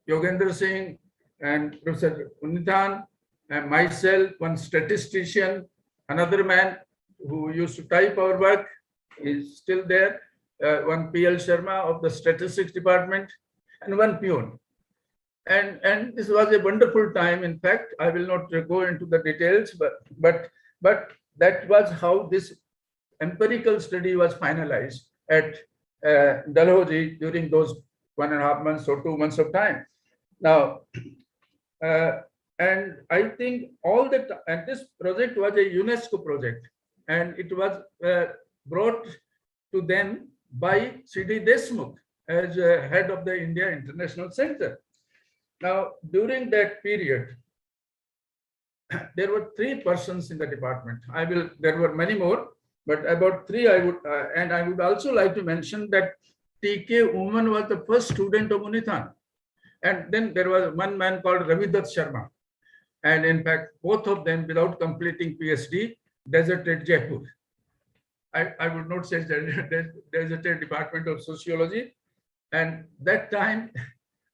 S11: Yogendra Singh and Professor Unithan, and myself, one statistician, another man who used to type our work is still there, one PL Sharma of the statistics department, and one peon. And this was a wonderful time. In fact, I will not go into the details, but that was how this empirical study was finalized at Dalhousie during those 1.5 months or 2 months of time. Now, and I think and this project was a UNESCO project, and it was brought to them by C.D. Deshmukh as head of the India International Center. Now, during that period, there were 3 persons in the department. There were many more, but about 3 I would, and I would also like to mention that T.K. Uman was the first student of Unithan. And then there was one man called Ravidat Sharma. And in fact, both of them, without completing PhD, deserted Jaipur. I would not say deserted Department of Sociology. And that time,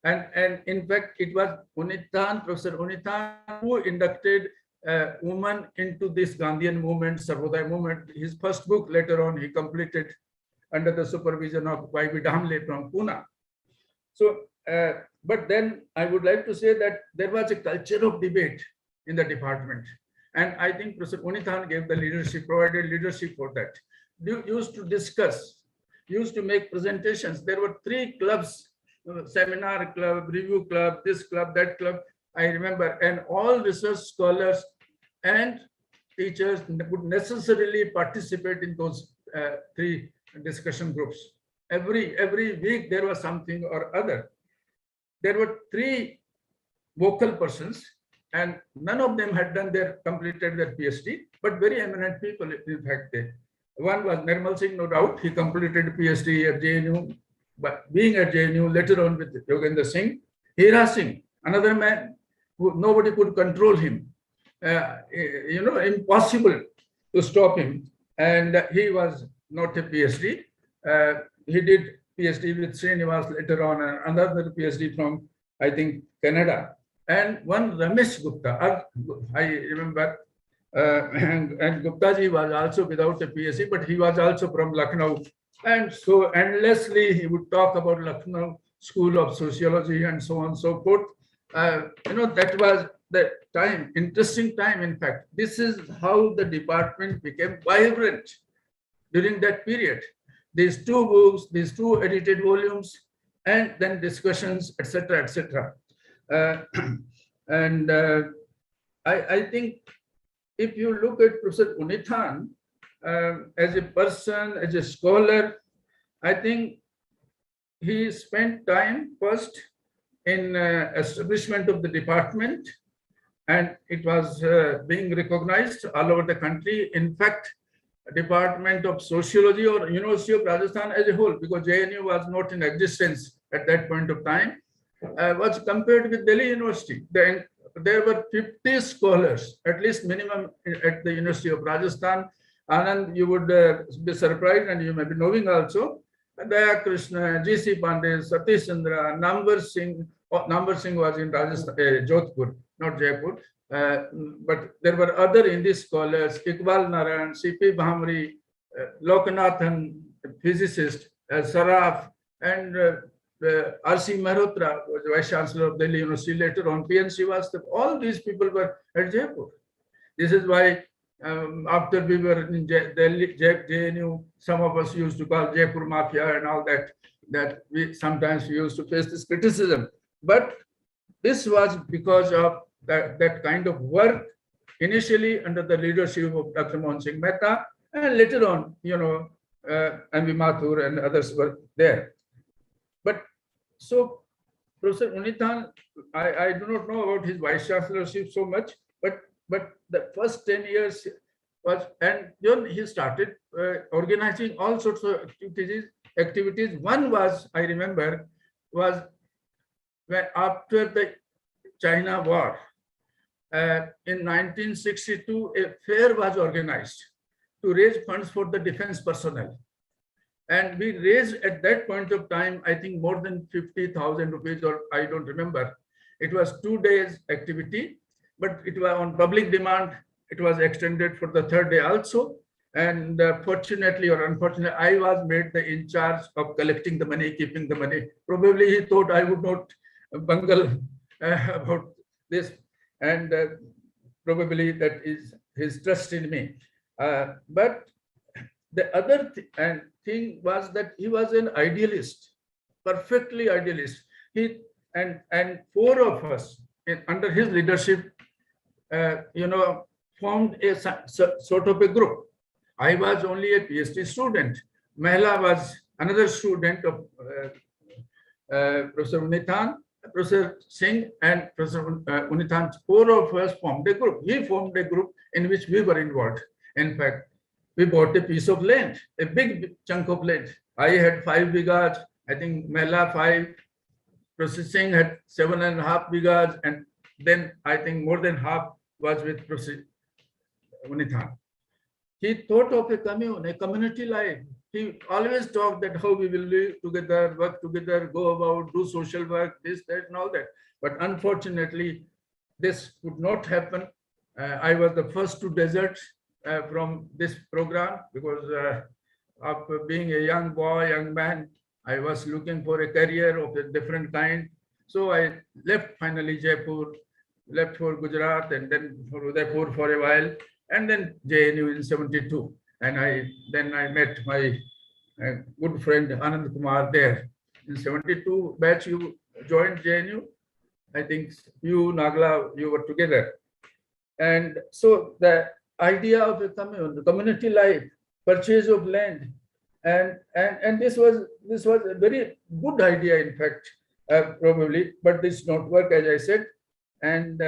S11: and in fact, it was Unithan, Professor Unithan, who inducted Uman into this Gandhian movement, Sarvodaya movement. His first book later on, he completed under the supervision of Y.B. Damle from Pune. So, but then I would like to say that there was a culture of debate in the department. And I think Professor Unithan gave the leadership, provided leadership for that. You used to discuss, used to make presentations. There were 3 clubs, seminar club, review club, this club, that club, I remember. And all research scholars and teachers would necessarily participate in those 3 discussion groups. Every week there was something or other. There were 3 vocal persons, and none of them had completed their PhD, but very eminent people, in fact. One was Nirmal Singh, no doubt. He completed PhD at JNU, but being at JNU later on with Yogendra Singh. Hira Singh, another man who nobody could control him. Impossible to stop him. And he was not a PhD. He did PhD with Srinivas later on, and another PhD from, I think, Canada. And one Ramesh Gupta, I remember, and Gupta ji was also without a PhD, but he was also from Lucknow. And so endlessly he would talk about Lucknow School of Sociology and so on and so forth. That was the time, interesting time, in fact. This is how the department became vibrant during that period. These 2 books, these 2 edited volumes, and then discussions, etc., etc. Uh, and I think if you look at Professor Unithan as a person, as a scholar, I think he spent time first in establishment of the department, and it was being recognized all over the country. In fact, Department of Sociology or University of Rajasthan as a whole, because JNU was not in existence at that point of time, was compared with Delhi University. Then there were 50 scholars, at least minimum, at the University of Rajasthan. Anand, you would be surprised, and you may be knowing also, Daya Krishna, G.C. Pandey, Satish Chandra, Nambar Singh. Nambar Singh was in Rajasthan, Jodhpur, not Jaipur. But there were other Hindi scholars, Iqbal Narayan, C.P. Bhamri, Lokanathan, physicist, Saraf, and R.C. Mehrotra was Vice Chancellor of Delhi University. Later on, P.N. Srivastava. All these people were at Jaipur. This is why after we were in Delhi, JNU, some of us used to call Jaipur Mafia and all that, that we sometimes used to face this criticism. But this was because of that kind of work, initially under the leadership of Dr. Mohan Singh Mehta, and later on, M.V. Mathur and others were there. But so Professor Unithan, I do not know about his vice chancellorship so much, but the first 10 years was, and then he started organizing all sorts of activities. One was, I remember, was when after the China war, in 1962, a fair was organized to raise funds for the defense personnel. And we raised at that point of time, I think more than 50,000 rupees, or I don't remember. It was 2 days activity, but it was on public demand. It was extended for the third day also. And fortunately or unfortunately, I was made the in charge of collecting the money, keeping the money. Probably he thought I would not bungle about this. And probably that is his trust in me. But the other thing was that he was an idealist, perfectly idealist. He and four of us under his leadership, formed a sort of a group. I was only a PhD student. Mehla was another student of Professor Unithan, Professor Singh, and Professor Unithan. Four of us formed a group. He formed a group in which we were involved. In fact, we bought a piece of land, a big chunk of land. I had 5 bighas, I think Mehla 5, Professor Singh had 7.5 bighas, and then I think more than half was with Professor Unithan. He thought of a commune, a community life. He always talked that how we will live together, work together, go about, do social work, this, that, and all that. But unfortunately, this could not happen. I was the first to desert from this program because after being a young boy, young man, I was looking for a career of a different kind. So I left finally Jaipur, left for Gujarat, and then for Udaipur for a while, and then JNU in 72. And then I met my good friend Anand Kumar there. In 72 batch, you joined JNU. I think you, Nagla, you were together. And so the idea of a commune, the community life, purchase of land, and this was a very good idea, in fact, probably, but this did not work, as I said. And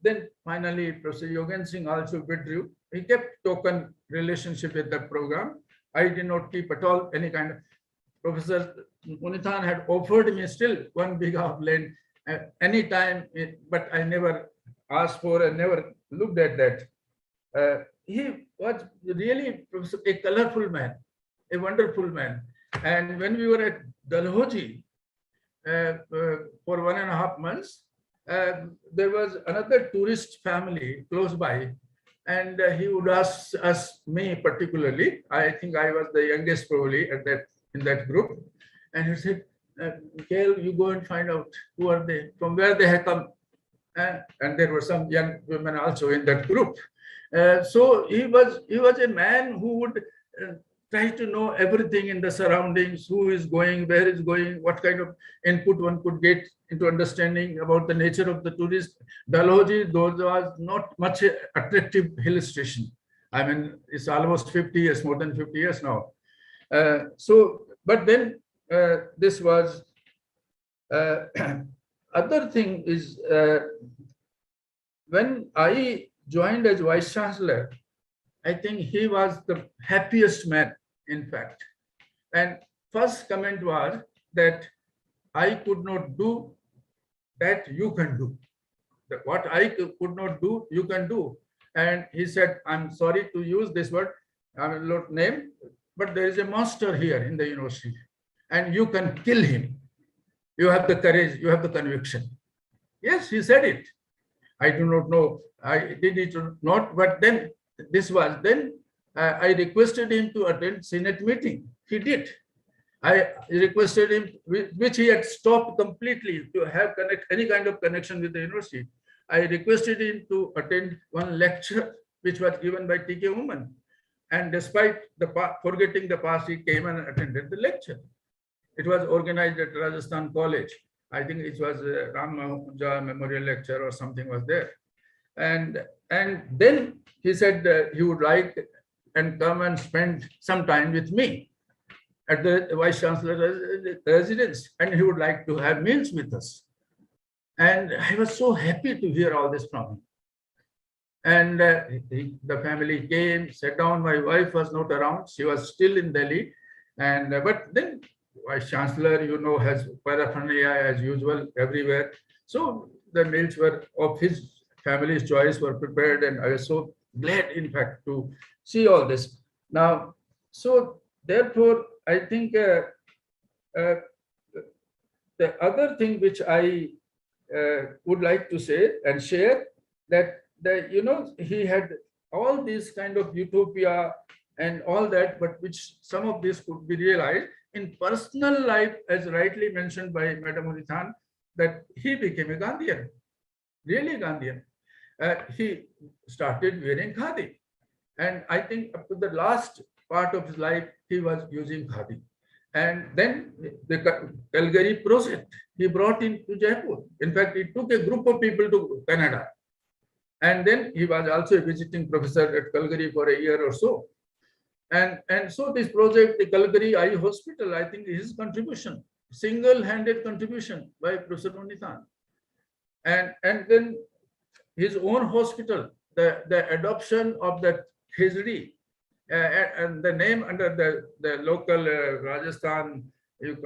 S11: then finally, Professor Yogen Singh also withdrew. He kept token relationship with that program. I did not keep at all any kind of. Professor Unithan had offered me still 1 bigha of land anytime, but I never asked for and never looked at that. He was really a colorful man, a wonderful man. And when we were at Dalhousie for 1.5 months, there was another tourist family close by, and he would ask us, me particularly, I think I was the youngest probably in that group, and he said, Mikhail, you go and find out who are they, from where they have come. And there were some young women also in that group. So he was a man who would try to know everything in the surroundings, who is going, where is going, what kind of input one could get into understanding about the nature of the tourist. Dalhousie, though, was not much attractive hill station. I mean, it's almost 50 years, more than 50 years now. But then this was, other thing is, when I joined as Vice Chancellor, I think he was the happiest man, in fact. And first comment was that I could not do that you can do. That what I could not do, you can do. And he said, I'm sorry to use this word, I will not name, but there is a monster here in the university and you can kill him. You have the courage, you have the conviction. Yes, he said it. I do not know, I did it or not, but then this was, then I requested him to attend Senate meeting. He did. I requested him, which he had stopped completely to have any kind of connection with the university. I requested him to attend one lecture, which was given by T.K. Woman. And despite forgetting the past, he came and attended the lecture. It was organized at Rajasthan College. I think it was a Ram Mahuja Memorial Lecture or something was there. And then he said he would like and come and spend some time with me at the Vice Chancellor's residence, and he would like to have meals with us. And I was so happy to hear all this from him. And the family came, sat down. My wife was not around; she was still in Delhi. And but then Vice Chancellor, you know, has paraphernalia as usual everywhere. So the meals were of his family's choice were prepared, and I was so glad, in fact, to see all this. Now, so therefore, I think the other thing which I would like to say and share, that he had all these kind of utopia and all that, but which some of this could be realized in personal life, as rightly mentioned by Madam Unithan, that he became a Gandhian, really Gandhian. He started wearing khadi, and I think up to the last part of his life he was using khadi. And then the Calgary project he brought into Jaipur. In fact, he took a group of people to Canada, and then he was also a visiting professor at Calgary for a year or so. And so this project, the Calgary Eye Hospital, I think his contribution, single-handed contribution by Professor Unithan. And then his own hospital, the adoption of that Khizri, and the name under the local Rajasthan, you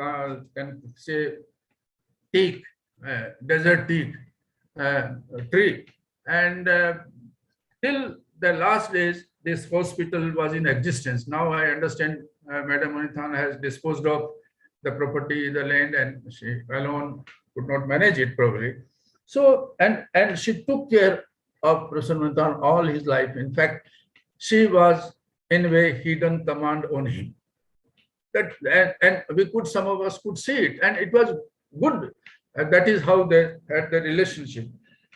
S11: can say teak, desert teak tree. And till the last days, this hospital was in existence. Now I understand Madam Unithan has disposed of the property, the land, and she alone could not manage it probably. So, and she took care of Professor Unithan all his life. In fact, she was in a way hidden command on him. That and we could, some of us could see it, and it was good. And that is how they had the relationship.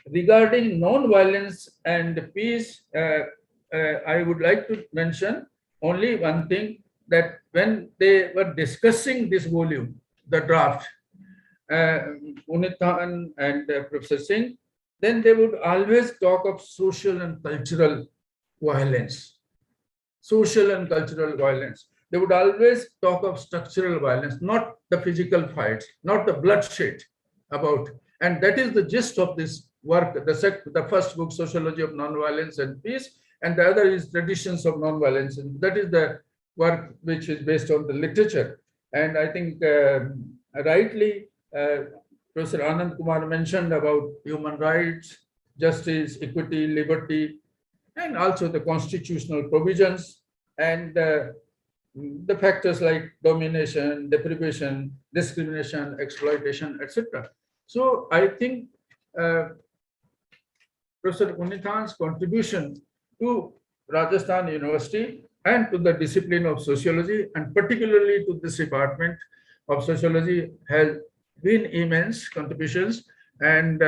S11: Regarding non-violence and peace, I would like to mention only one thing, that when they were discussing this volume, the draft, Unithan and Professor Singh, then they would always talk of social and cultural violence. Social and cultural violence. They would always talk of structural violence, not the physical fights, not the bloodshed about. And that is the gist of this work. The first book, Sociology of Nonviolence and Peace, and the other is Traditions of Nonviolence. And that is the work which is based on the literature. And I think rightly, Professor Anand Kumar mentioned about human rights, justice, equity, liberty, and also the constitutional provisions, and the factors like domination, deprivation, discrimination, exploitation, etc. So I think Professor Unithan's contribution to Rajasthan University and to the discipline of sociology, and particularly to this department of sociology, has been immense contributions. And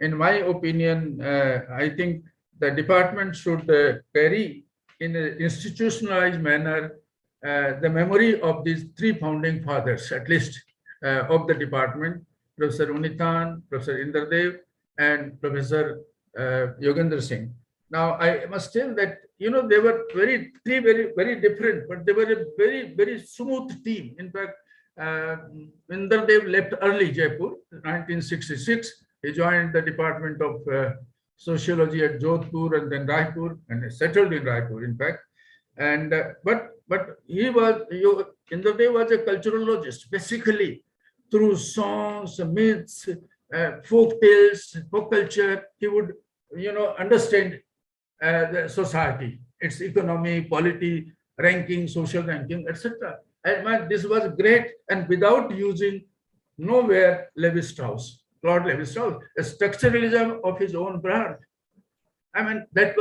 S11: in my opinion, I think the department should carry in an institutionalized manner the memory of these three founding fathers, at least of the department, Professor Unithan, Professor Indradev, and Professor Yogendra Singh. Now, I must tell that, you know, they were very different, but they were a very smooth team. In fact, Indradev left early Jaipur, 1966. He joined the Department of Sociology at Jodhpur and then Raipur, and settled in Raipur, in fact. And but Indradev was a culturologist, basically through songs, myths, folk tales, folk culture. He would, you know, understand the society, its economy, polity, ranking, social ranking, etc. And this was great, and without using nowhere Levi-Strauss, Claude Levi-Strauss, a structuralism of his own brand. I mean, that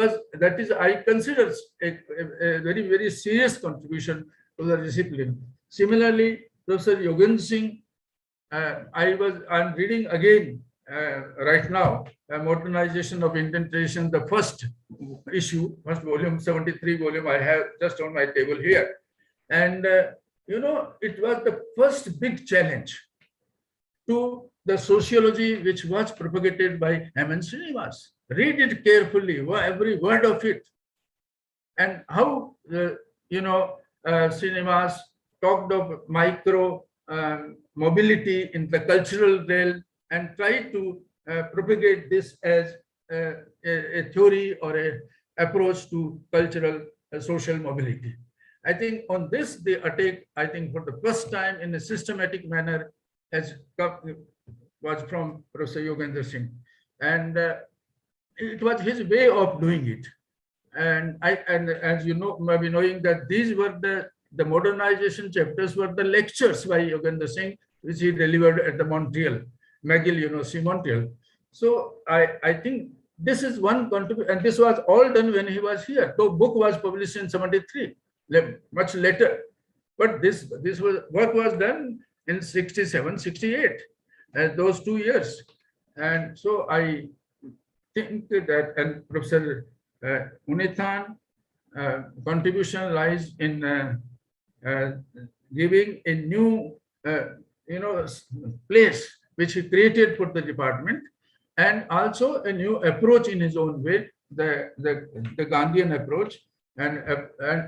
S11: is, I consider a very serious contribution to the discipline. Similarly, Professor Yogendra Singh, I'm reading again right now, Modernization of Indian Tradition, the first issue, first volume, 73 volume I have just on my table here. And, you know, it was the first big challenge to the sociology which was propagated by M.N. Srinivas. Read it carefully, every word of it. And how, you know, Srinivas talked of micro mobility in the cultural realm and tried to propagate this as a theory or an approach to cultural social mobility. I think on this, the attack, I think for the first time in a systematic manner, was from Professor Yogendra Singh. And it was his way of doing it. And as you know, maybe knowing that these were the modernization chapters were the lectures by Yogendra Singh, which he delivered at the Montreal, McGill University, Montreal. So I think this is one contribution, and this was all done when he was here. The book was published in 73, much later. But this work was done in 67, 68, those 2 years. And so I think that, and Professor Unithan contribution lies in giving a new, you know, place which he created for the department, and also a new approach in his own way, the Gandhian approach. And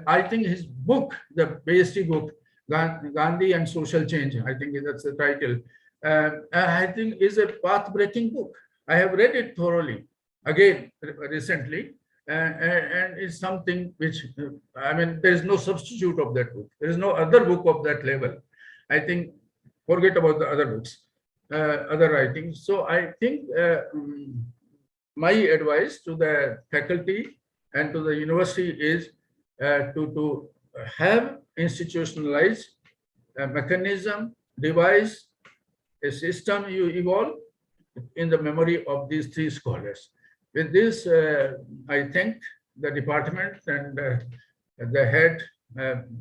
S11: I think his book, the PhD book, Gandhi and Social Change, I think that's the title, I think is a path-breaking book. I have read it thoroughly again recently, and it's something which, I mean, there is no substitute of that book. There is no other book of that level. I think, forget about the other books, other writings. So I think my advice to the faculty and to the university is to have institutionalized a mechanism, device, a system you evolve in the memory of these three scholars. With this, I thank the department and the head,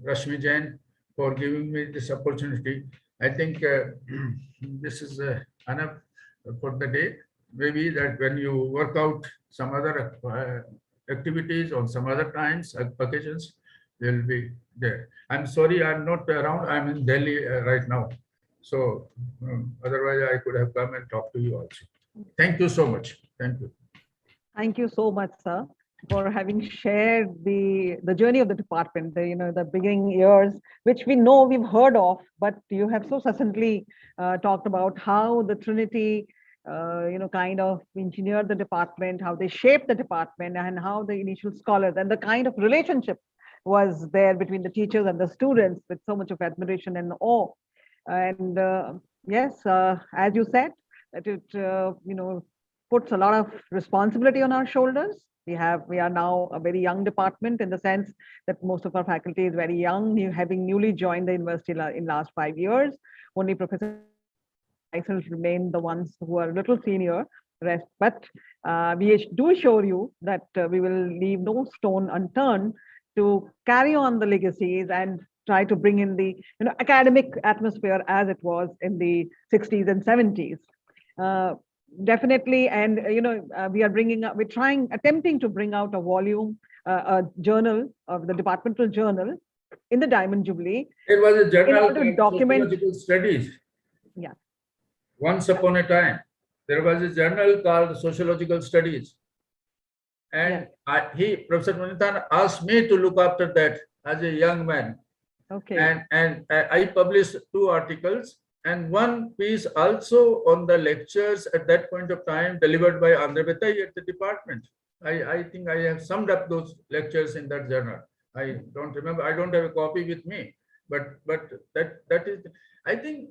S11: Rashmi Jain, for giving me this opportunity. I think this is enough for the day. Maybe that when you work out some other activities on some other times, occasions, they'll be there. I'm sorry I'm not around. I'm in Delhi right now. So otherwise I could have come and talked to you also. Thank you so much. Thank you.
S1: Thank you so much, sir, for having shared the journey of the department, the beginning years, which we know we've heard of, but you have so succinctly talked about how the Trinity, kind of engineered the department, how they shaped the department, and how the initial scholars and the kind of relationship was there between the teachers and the students with so much of admiration and awe. And yes, as you said, that it puts a lot of responsibility on our shoulders. We are now a very young department in the sense that most of our faculty is very young, having newly joined the university in last 5 years. Only Professor myself remain the ones who are a little senior. But we do assure you that we will leave no stone unturned to carry on the legacies and try to bring in the academic atmosphere as it was in the 60s and 70s. Definitely, and we are attempting to bring out a volume, a journal of the departmental journal, in the Diamond Jubilee.
S11: There was a
S1: In
S11: journal
S1: order to
S11: called
S1: document,
S11: Sociological Studies.
S1: yeah,
S11: Once upon a time, there was a journal called Sociological Studies. And Professor Munithan asked me to look after that as a young man.
S1: okay.
S11: And I published 2 articles and 1 piece also on the lectures at that point of time delivered by Andre Betai at the department. I think I have summed up those lectures in that journal. I don't remember, I don't have a copy with me, but that is, I think,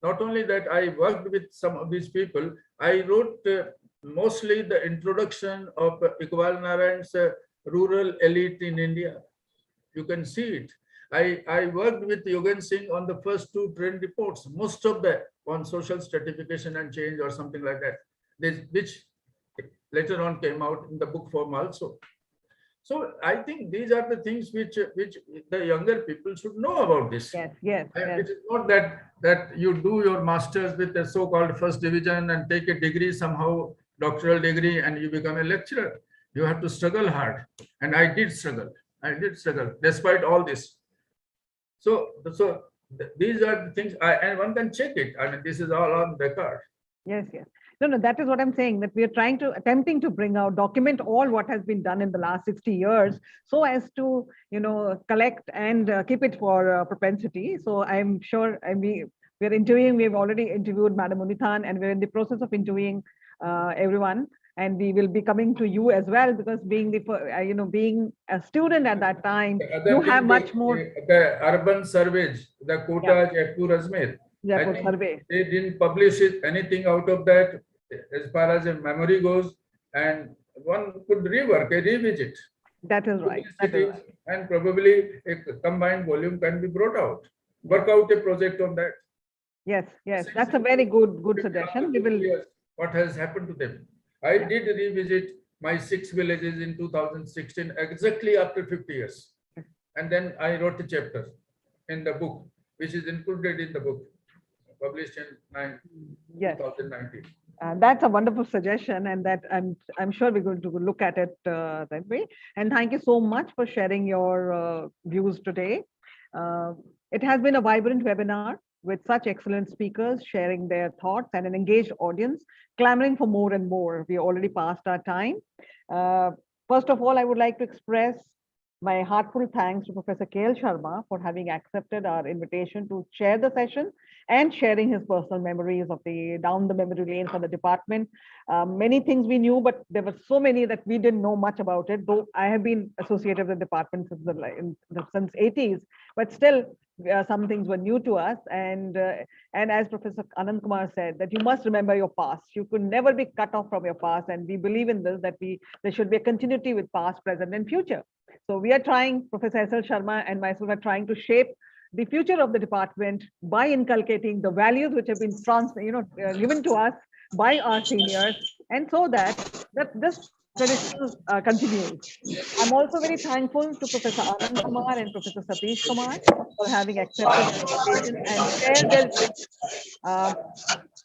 S11: not only that I worked with some of these people, I wrote mostly the introduction of Iqbal Narayan's rural elite in India. You can see it. I worked with Yogen Singh on the first 2 trend reports, most of that on social stratification and change or something like that, which later on came out in the book form also. So I think these are the things which the younger people should know about this.
S1: Yes, yes, yes.
S11: It is not that you do your masters with a so-called first division and take a degree somehow, doctoral degree, and you become a lecturer. You have to struggle hard, and I did struggle. I did struggle despite all this. So these are the things, and one can check it. I mean, this is all on record.
S1: Yes, yes. No, that is what I'm saying, that we are attempting to bring out, document all what has been done in the last 60 years, so as to, collect and keep it for propensity. So I'm sure we're interviewing, we've already interviewed Madam Munithan, and we're in the process of interviewing everyone. And we will be coming to you as well, because being being a student at that time, you have much more.
S11: The urban surveys, the Kota, Jaipur, Ajmer,
S1: Jaipur survey.
S11: They didn't publish anything out of that as far as a memory goes, and one could revisit.
S1: That is right. That is right.
S11: And probably a combined volume can be brought out. Work out a project on that.
S1: Yes, yes, that's a very good suggestion. We will.
S11: What has happened to them? I did revisit my 6 villages in 2016, exactly after 50 years. And then I wrote a chapter in the book, which is included in the book, published in 2019.
S1: That's a wonderful suggestion, and that I'm sure we're going to look at it that way. And thank you so much for sharing your views today. It has been a vibrant webinar with such excellent speakers sharing their thoughts and an engaged audience clamoring for more and more. We already passed our time. First of all, I would like to express my heartfelt thanks to Professor K.L. Sharma for having accepted our invitation to chair the session and sharing his personal memories of down the memory lane for the department. Many things we knew, but there were so many that we didn't know much about it, though I have been associated with the department since 80s, but still some things were new to us. And as Professor Anand Kumar said, that you must remember your past. You could never be cut off from your past. And we believe in this, that there should be a continuity with past, present, and future. So we are trying, Professor S.L. Sharma and myself are trying to shape the future of the department by inculcating the values which have been given to us by our seniors, and so that this tradition continues. I'm also very thankful to Professor Anand Kumar and Professor Satish Kumar for having accepted the invitation and shared their views.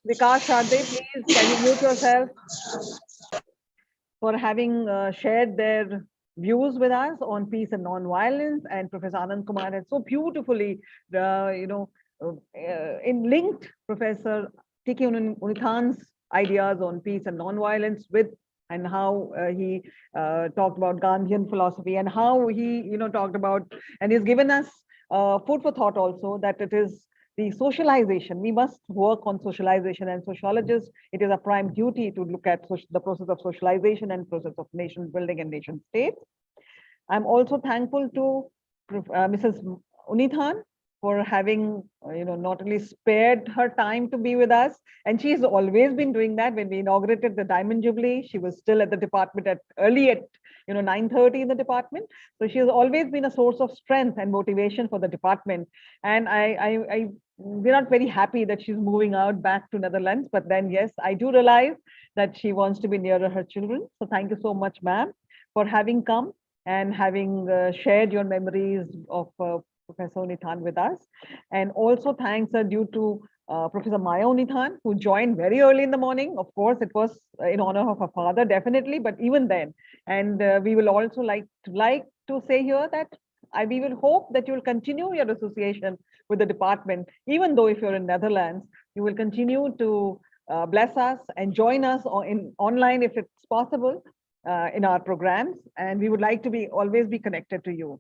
S1: Vikas Shade, please, can you mute yourself? For having shared their views with us on peace and non-violence, and Professor Anand Kumar has so beautifully, linked Professor T.K. Unithan's ideas on peace and non-violence with, and how he talked about Gandhian philosophy, and how he, talked about, and he's given us food for thought also, that it is the socialization. We must work on socialization, and sociologists, it is a prime duty to look at the process of socialization and process of nation building and nation states. I'm also thankful to Mrs. Unithan for having, not only spared her time to be with us, and she's always been doing that. When we inaugurated the Diamond Jubilee, she was still at the department early at 9:30 in the department. So she has always been a source of strength and motivation for the department. And we're not very happy that she's moving out back to Netherlands, but then yes, I do realize that she wants to be nearer her children. So thank you so much, ma'am, for having come and having shared your memories of Professor Unithan with us. And also thanks are due to Professor Maya Unithan, who joined very early in the morning. Of course, it was in honor of her father, definitely, but even then. And we will also like to say here that we will hope that you will continue your association with the department, even though if you're in Netherlands, you will continue to bless us and join us online if it's possible in our programs. And we would like to always be connected to you.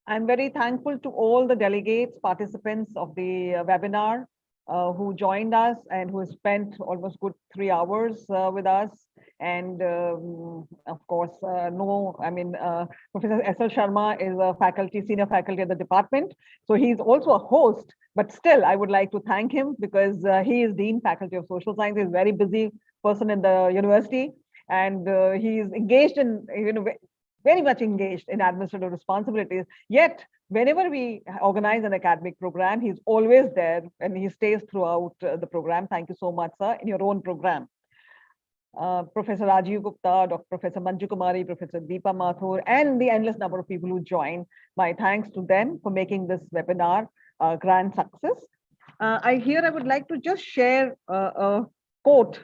S1: I'm very thankful to all the delegates, participants of the webinar who joined us and who spent almost good 3 hours with us. And of course, Professor S.L. Sharma is a senior faculty at the department. So he's also a host, but still I would like to thank him because he is Dean Faculty of Social Science. He's a very busy person in the university, and he is engaged in, very much engaged in administrative responsibilities. Yet, whenever we organize an academic program, he's always there and he stays throughout the program. Thank you so much, sir, in your own program. Professor Rajiv Gupta, Dr. Professor Manju Kumari, Professor Deepa Mathur, and the endless number of people who joined. My thanks to them for making this webinar a grand success. I would like to just share a quote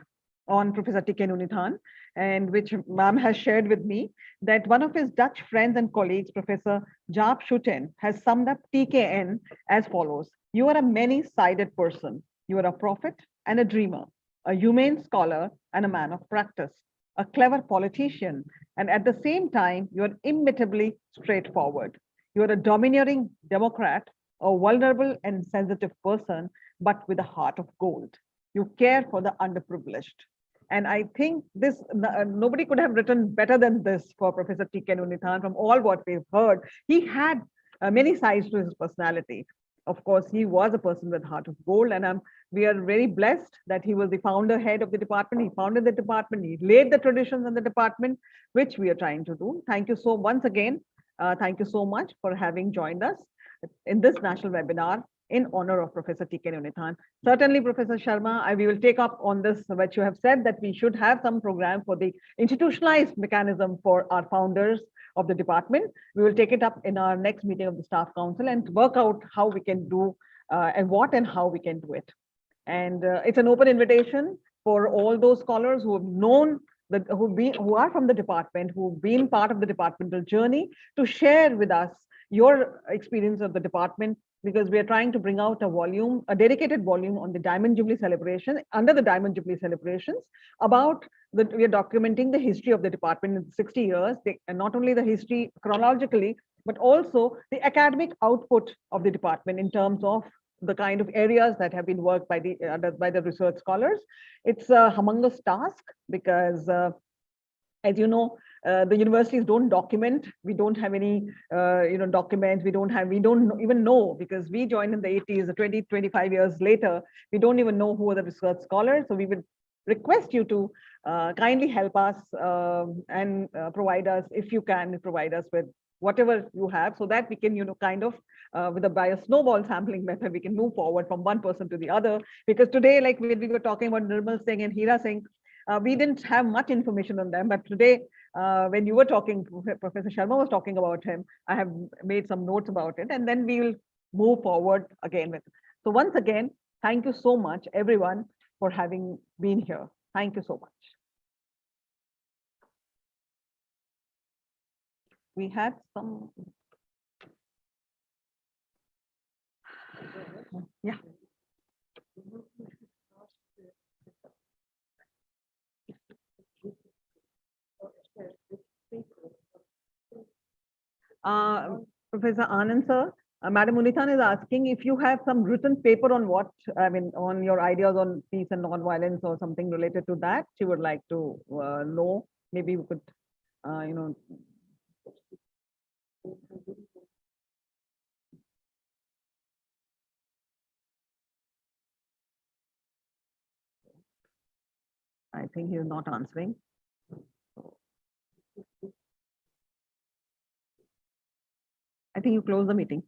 S1: on Professor T.K. Unithan, and which ma'am has shared with me, that one of his Dutch friends and colleagues, Professor Jaap Schutten, has summed up TKN as follows: you are a many-sided person. You are a prophet and a dreamer, a humane scholar and a man of practice, a clever politician, and at the same time, you are immeasurably straightforward. You are a domineering democrat, a vulnerable and sensitive person, but with a heart of gold. You care for the underprivileged. And I think this, nobody could have written better than this for Professor T.K. Unithan. From all what we've heard, he had many sides to his personality. Of course, he was a person with heart of gold, and we are very blessed that he was the founder head of the department. He founded the department, he laid the traditions in the department, which we are trying to do. Thank you so once again. Thank you so much for having joined us in this national webinar in honor of Professor T.K. Unithan. Certainly, Professor Sharma, we will take up on this, what you have said, that we should have some program for the institutionalized mechanism for our founders of the department. We will take it up in our next meeting of the Staff Council and work out how we can do and what and how we can do it. And it's an open invitation for all those scholars who have known, who are from the department, who've been part of the departmental journey, to share with us your experience of the department, because we are trying to bring out a volume, a dedicated volume on the Diamond Jubilee celebration, under the Diamond Jubilee celebrations, about that we are documenting the history of the department in 60 years, and not only the history chronologically, but also the academic output of the department in terms of the kind of areas that have been worked by the research scholars. It's a humongous task because, as you know, the universities don't document. We don't have any, documents. We don't even know, because we joined in the 80s, 20, 25 years later, we don't even know who are the research scholars. So we would request you to kindly help us and provide us, if you can, provide us with whatever you have, so that we can, by a snowball sampling method, we can move forward from one person to the other. Because today, like when we were talking about Nirmal Singh and Hira Singh, we didn't have much information on them, but today, when you were talking, Professor Sharma was talking about him, I have made some notes about it, and then we will move forward again with it. So once again, thank you so much, everyone, for having been here. Thank you so much. We had some. Yeah. Professor Anand sir, Madam Unithan is asking if you have some written paper on on your ideas on peace and non-violence or something related to that. She would like to know. Maybe we could, I think he is not answering. I think you close the meeting.